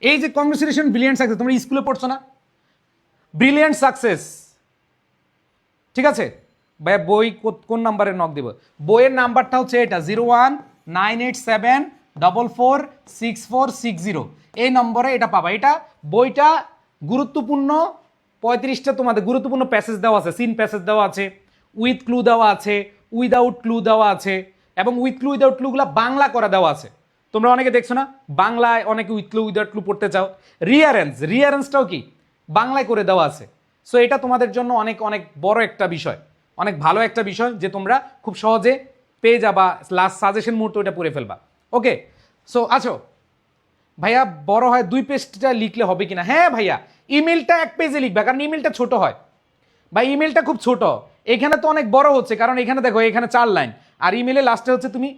এই যে কংগ্রেচুলেশন ব্রিলিয়েন্ট সাকসেস, তোমরা স্কুলে পড়ছো না, ব্রিলিয়েন্ট সাকসেস, ঠিক আছে ভাইয়া? বই কোন নাম্বারে নক দিব? বইয়ের নাম্বারটা হচ্ছে এটা 01987446460, এই নম্বরে এটা পাবা। এটা বইটা গুরুত্বপূর্ণ 35টা তোমাদের গুরুত্বপূর্ণ প্যাসেজ দেওয়া আছে, সিন প্যাসেজ দেওয়া আছে, উইথ ক্লু দেওয়া আছে, উইদাউট ক্লু দেওয়া আছে, এবং উইথ ক্লু উইদাউট ক্লুগুলো বাংলা করা দেওয়া আছে। তোমরা অনেকে দেখছো না, বাংলায় অনেকে উইথ ক্লু উইদাউট ক্লু পড়তে চাও, রিয়ারেন্সটাও কি বাংলায় করে দেওয়া আছে। সো এটা তোমাদের জন্য অনেক অনেক বড় একটা বিষয়। অনেক ভালো একটা বিষয় যে তোমরা খুব সহজে পেয়ে যাবা, লাস্ট সাজেশন মুহূর্তে ওটা পড়ে ফেলবা। ওকে, সো আছো ভাইয়া বড় হয় 2 পেজটা লিখলে হবে কিনা? হ্যাঁ ভাইয়া, ইমেলটা 1 পেজে লিখবা, কারণ ইমেলটা ছোট হয় বা ইমেলটা খুব ছোট। এখানে তো অনেক বড় হচ্ছে, কারণ এখানে দেখো এখানে 4 লাইন, আর ইমেলে লাস্টে হচ্ছে তুমি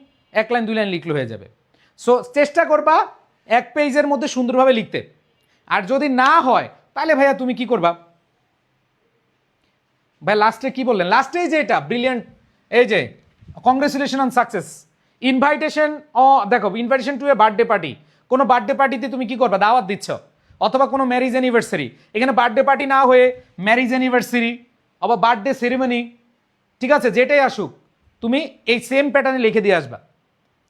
1 লাইন 2 লাইন লিখলে হয়ে যাবে। সো চেষ্টা করবা 1 পেজের মধ্যে সুন্দরভাবে লিখতে। আর যদি না হয় তাহলে ভাইয়া তুমি কি করবা? ভাই লাস্টে কি বললেন? লাস্টে যে এটা ব্রিলিয়ান্ট, এই যে কংগ্রেচুলেশন অন সাকসেস, ইনভাইটেশন, দেখো invitation to a birthday party. কোনো বার্থডে পার্টিতে তুমি কি করবা? দাওয়াত দিচ্ছ, অথবা কোনো ম্যারিজ অ্যানিভার্সারি। এখানে বার্থডে পার্টি না হয়ে ম্যারিজ অ্যানিভার্সারি অথবা বার্থডে সেরিমনি, ঠিক আছে, যেটাই আসুক তুমি এই সেম প্যাটার্নে লিখে দিয়ে আসবা,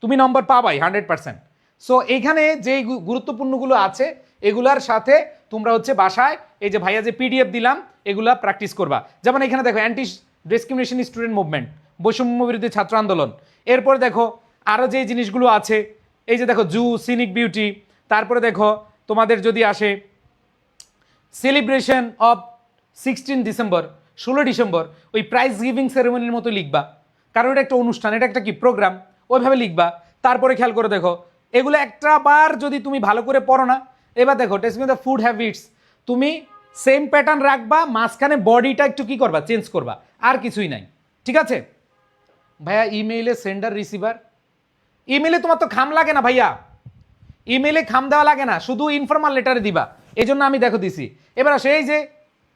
তুমি নম্বর পাবাই 100%। সো এইখানে যে গুরুত্বপূর্ণগুলো আছে এগুলার সাথে তোমরা হচ্ছে বাসায় এই যে ভাইয়া যে পিডিএফ দিলাম এগুলা প্র্যাকটিস করবা। যেমন এখানে দেখো অ্যান্টি ডিসক্রিমিনেশন স্টুডেন্ট মুভমেন্ট, বৈষম্য বিরোধী ছাত্র আন্দোলন। এরপরে দেখো আরও যে জিনিসগুলো আছে, এই যে দেখো জু, সিনিক বিউটি। তারপরে দেখো তোমাদের যদি আসে সেলিব্রেশন অফ 16 ডিসেম্বর, 16 ডিসেম্বর, ওই প্রাইজ গিভিং সেরেমনির মতো লিখবা, কারণ এটা একটা অনুষ্ঠান, এটা একটা কি প্রোগ্রাম, ওইভাবে লিখবা। তারপরে খেয়াল করে দেখো এগুলো একটা বার যদি তুমি ভালো করে পড়ো না, এবার দেখো টেস্ট দ্য ফুড হ্যাবিটস, তুমি সেম প্যাটার্ন রাখবা, মাঝখানে বডিটা একটু কি করবা? চেঞ্জ করবা, আর কিছুই নাই। ঠিক আছে ভাইয়া? ইমেইলে সেন্ডার রিসিভার, ইমেইলে তোমার তো খাম লাগে না ভাইয়া, ইমেইলে খাম দেওয়া লাগে না, শুধু ইনফর্মাল লেটারে দিবা। এই জন্য আমি দেখো দিছি। এবার সেই যে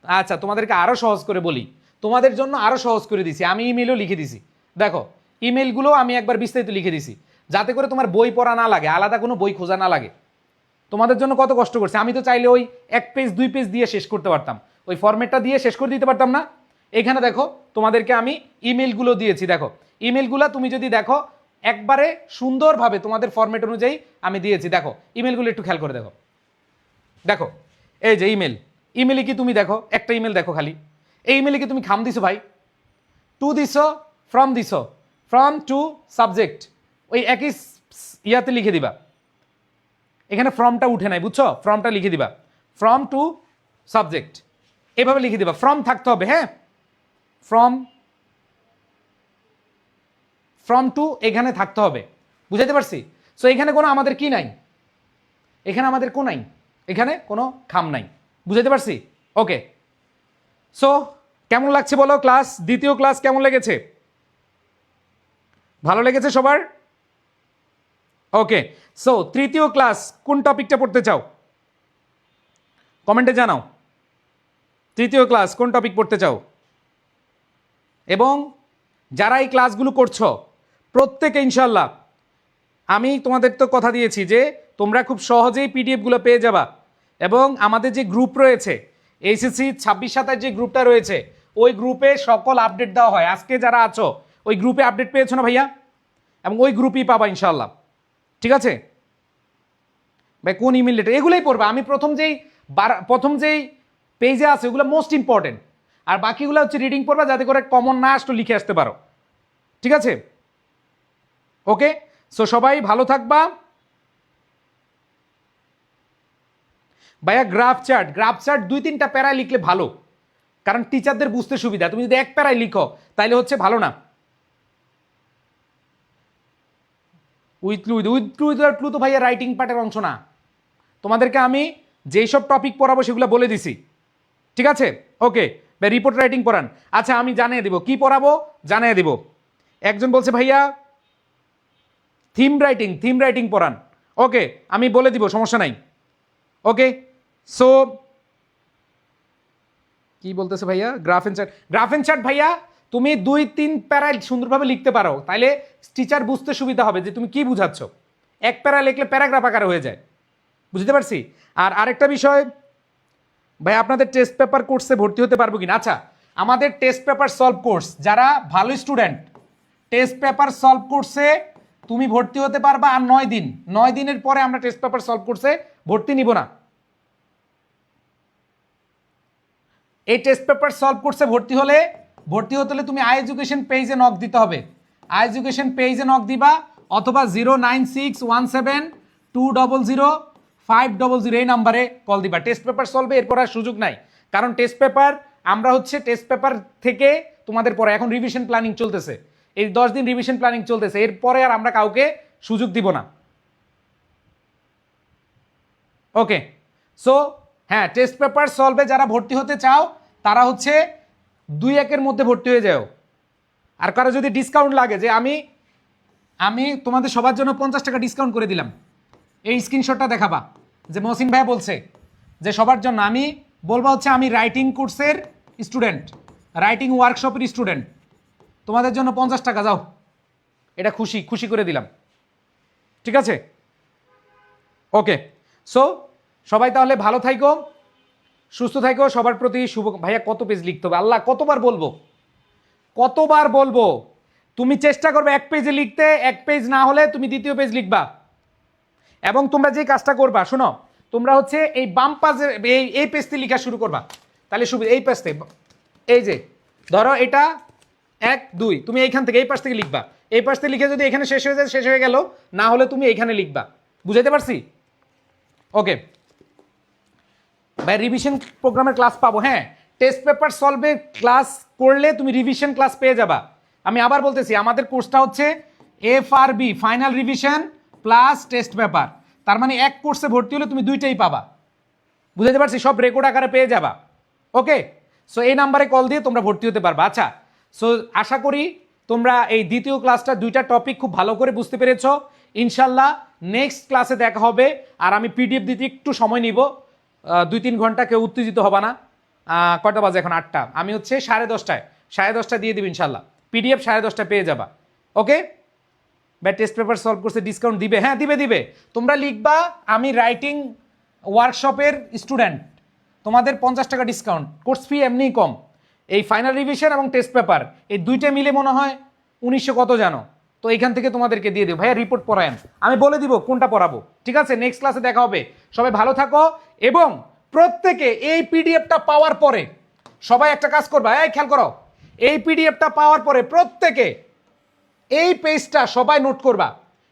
আচ্ছা তোমাদেরকে আরও সহজ করে বলি, তোমাদের জন্য আরও সহজ করে দিছি, আমি ইমেইলও লিখে দিছি। দেখো ইমেইলগুলো আমি একবার বিস্তারিত লিখে দিছি, যাতে করে তোমার বই পড়া না লাগে, আলাদা কোনো বই খোঁজা না লাগে। তোমাদের জন্য কত কষ্ট করছে, আমি তো চাইলে ওই 1 পেজ 2 পেজ দিয়ে শেষ করতে পারতাম, ওই ফরম্যাটটা দিয়ে শেষ করে দিতে পারতাম না। এখানে দেখো তোমাদেরকে আমি ইমেলগুলো দিয়েছি, দেখো ইমেলগুলো তুমি যদি দেখো একবারে সুন্দরভাবে তোমাদের ফরম্যাট অনুযায়ী আমি দিয়েছি। দেখো ইমেলগুলো একটু খেয়াল করে দেখো, দেখো এই যে ইমেল, ইমেলে কি তুমি দেখো একটা ইমেল দেখো খালি, এই ইমেলে কি তুমি খাম দিছো ভাই? টু দিছো, ফ্রম দিছো, ফ্রম টু সাবজেক্ট, ওই একই ইয়াতে লিখে দিবা। এখানে ফ্রমটা উঠে নাই, বুঝছো? ফ্রমটা লিখে দিবা, ফ্রম টু সাবজেক্ট, এভাবে লিখে দিবা। ফ্রম থাকতে হবে, হ্যাঁ, ফ্রম, ফ্রম টু এখানে থাকতে হবে, বুঝাইতে পারছি? সো এখানে কোনো আমাদের কি নাই, এখানে আমাদের কোন নাই, এখানে কোনো খাম নাই, বুঝাইতে পারছি? ওকে, সো কেমন লাগছে বলো ক্লাস? দ্বিতীয় ক্লাস কেমন লেগেছে? ভালো লেগেছে সবার? ওকে, সো তৃতীয় ক্লাস কোন টপিকটা পড়তে চাও? কমেন্টে জানাও তৃতীয় ক্লাস কোন টপিক পড়তে চাও। এবং যারা এই ক্লাসগুলো করছো প্রত্যেকে ইনশাল্লাহ, আমি তোমাদের তো কথা দিয়েছি যে তোমরা খুব সহজেই পিডিএফগুলো পেয়ে যাবা। এবং আমাদের যে গ্রুপ রয়েছে এইচএসসি 26-27 যে গ্রুপটা রয়েছে, ওই গ্রুপে সকল আপডেট দেওয়া হয়। আজকে যারা আছো ওই গ্রুপে আপডেট পেয়েছো না ভাইয়া? এবং ওই গ্রুপই পাবা ইনশাল্লাহ, ঠিক আছে ভাই? কোন ইমেল লেটার এগুলোই পড়বা। আমি প্রথম যেই পেজে আছে ওগুলো মোস্ট ইম্পর্টেন্ট, আর বাকিগুলো হচ্ছে রিডিং পড়বা, যাতে করে কমন না আসতো লিখে আসতে পারো, ঠিক আছে? ওকে, সো সবাই ভালো থাকবা। ভাইয়া গ্রাফ চার্ট 2-3টা প্যারায় লিখলে ভালো, কারণ টিচারদের বুঝতে সুবিধা। তুমি যদি 1 প্যারায় লিখো তাহলে হচ্ছে ভালো না। উইথ ক্লু তো ভাইয়া রাইটিং পার্টের অংশ না। তোমাদেরকে আমি যেই সব টপিক পড়াবো সেগুলো বলে দিছি, ঠিক আছে? ওকে, ভাই রিপোর্ট রাইটিং পড়ান। আচ্ছা আমি জানিয়ে দিব কি পড়াবো, জানিয়ে দিব। একজন বলছে ভাইয়া থিম রাইটিং পড়ান। ওকে, আমি বলে দিব, সমস্যা নাই। ওকে, সো কি বলতেছে ভাইয়া? গ্রাফ এন্ড চার্ট ভাইয়া তুমি 2-3 প্যারায় সুন্দরভাবে লিখতে পারো, তাইলে টিচার বুঝতে সুবিধা হবে যে তুমি কি বুঝাচ্ছ। 1 প্যারা লিখলে প্যারাগ্রাফ আকারে হয়ে যায়, বুঝতে পারছি? আর আরেকটা বিষয় ভাই, আপনাদের টেস্ট পেপার কোর্সে ভর্তি হতে পারবো কিনা? আচ্ছা, আমাদের টেস্ট পেপার সলভ কোর্স, যারা ভালো স্টুডেন্ট টেস্ট পেপার সলভ কোর্সে তুমি ভর্তি হতে পারবা। আর 9 দিনের পরে আমরা টেস্ট পেপার সলভ কোর্সে ভর্তি নিব না। এই টেস্ট পেপার সলভ কোর্সে ভর্তি হতে হলে তুমি আই এডুকেশন পেজে নক দিতে হবে। আই এডুকেশন পেজে নক দিবা, অথবা 096-17-200-500 এই নাম্বারে কল দিবা। টেস্ট পেপার সলভে এরপর আর সুযোগ নাই, কারণ টেস্ট পেপার আমরা হচ্ছে টেস্ট পেপার থেকে তোমাদের পরে এখন রিভিশন প্ল্যানিং চলতেছে, এই 10 দিন রিভিশন প্ল্যানিং চলতেছে, এরপরে আর আমরা কাউকে সুযোগ দিব না। ওকে, সো হ্যাঁ, টেস্ট পেপার সলভে যারা ভর্তি হতে চাও তারা হচ্ছে 2-1 মধ্যে ভর্তি হয়ে যাও। আর কারো যদি ডিসকাউন্ট লাগে যে আমি তোমাদের সবার জন্য 50 টাকা ডিসকাউন্ট করে দিলাম, এই স্ক্রিনশটটা দেখাবা যে মহসিন ভাই বলছে যে সবার জন্য, আমি বলবো হচ্ছে আমি রাইটিং কোর্সের স্টুডেন্ট, রাইটিং ওয়ার্কশপের স্টুডেন্ট, তোমাদের জন্য 50 টাকা, যাও, এটা খুশি করে দিলাম, ঠিক আছে? ওকে, সো সবাই তাহলে ভালো থাইকো, সুস্থ থাইকো, সবার প্রতি শুভ। ভাইয়া কত পেজ লিখতে হবে, আল্লাহ কতবার বলবো, তুমি চেষ্টা করবে 1 পেজে লিখতে, 1 পেজ না হলে তুমি 2য় পেজ লিখবা। এবং তোমরা যে কাজটা করবা, শোনো, তোমরা হচ্ছে এই বাম পাশে এই পেজতে লেখা শুরু করবা, তাহলে সুবিধা। এই পেজতে, এই যে ধরো এটা 1 2, তুমি এইখান থেকে এই পাশ থেকে লিখবা, এই পাশ থেকে লিখে যদি এখানে শেষ হয়ে যায় শেষ হয়ে গেল, না হলে তুমি এইখানে লিখবা। বুঝাইতে পারছি? ওকে ভাই, রিভিশন প্রোগ্রামের ক্লাস পাবো, হ্যাঁ, টেস্ট পেপার সলভে ক্লাস করলে তুমি রিভিশন ক্লাস পেয়ে যাবা। আমি আবার বলতেছি, আমাদের কোর্সটা হচ্ছে FRB final revision plus test paper, তার মানে এক কোর্সে ভর্তি হলে তুমি 2টাই পাবা। বুঝাতে পারছি? সব রেকর্ড আকারে পেয়ে যাবা। ওকে, সো এই নাম্বারে কল দিয়ে তোমরা ভর্তি হতে পারবা। আচ্ছা, সো আশা করি তোমরা এই 2য় ক্লাসটা 2টা টপিক খুব ভালো করে বুঝতে পেরেছো। ইনশাল্লাহ নেক্সট ক্লাসে দেখা হবে। আর আমি PDF দিতে একটু সময় নিব, 2-3 ঘন্টা, কেউ উত্তেজিত হবা না। কয়টা বাজে এখন? 8টা, আমি হচ্ছে 10:30টায় 10:30টায় দিয়ে দিব ইনশাল্লাহ। PDF 10:30টায় পেয়ে যাবা। ওকে ভাই, টেস্ট পেপার সলভ করতে ডিসকাউন্ট দিবে? হ্যাঁ দিবে। তোমরা লিখবা আমি রাইটিং ওয়ার্কশপের স্টুডেন্ট, তোমাদের 50 টাকা ডিসকাউন্ট, কোর্স ফি এমনিই কম। এই ফাইনাল রিভিশন এবং টেস্ট পেপার এই 2টা মিলে মনে হয় 1900 কত জানো, তো এইখান থেকে তোমাদেরকে দিয়ে দেবো। ভাইয়া রিপোর্ট পড়ায়েন, আমি বলে দিব কোনটা পড়াবো, ঠিক আছে? নেক্সট ক্লাসে দেখা হবে। সবাই ভালো থাকো, এবং প্রত্যেকে এই PDFটা পাওয়ার পরে সবাই একটা কাজ করবা, এই খেয়াল করো, এই PDFটা পাওয়ার পরে প্রত্যেকে এই পেজটা সবাই নোট করবা,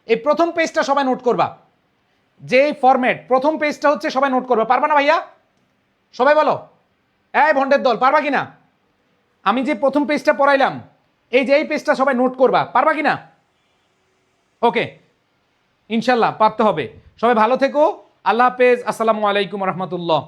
এই প্রথম পেজটা সবাই নোট করবা, যে ফরম্যাট প্রথম পেজটা হচ্ছে সবাই নোট করবা। পারবা না ভাইয়া? সবাই বলো, এই ভন্ডের দল, পারবা কিনা? আমি যে প্রথম পেজটা পড়াইলাম, এই যে এই পেজটা সবাই নোট করবা, পারবা কিনা? ওকে, ইনশাল্লাহ পারতে হবে। সবাই ভালো থেকো, আল্লাহ হাফেজ, আসসালামু আলাইকুম রহমতুল্লাহ।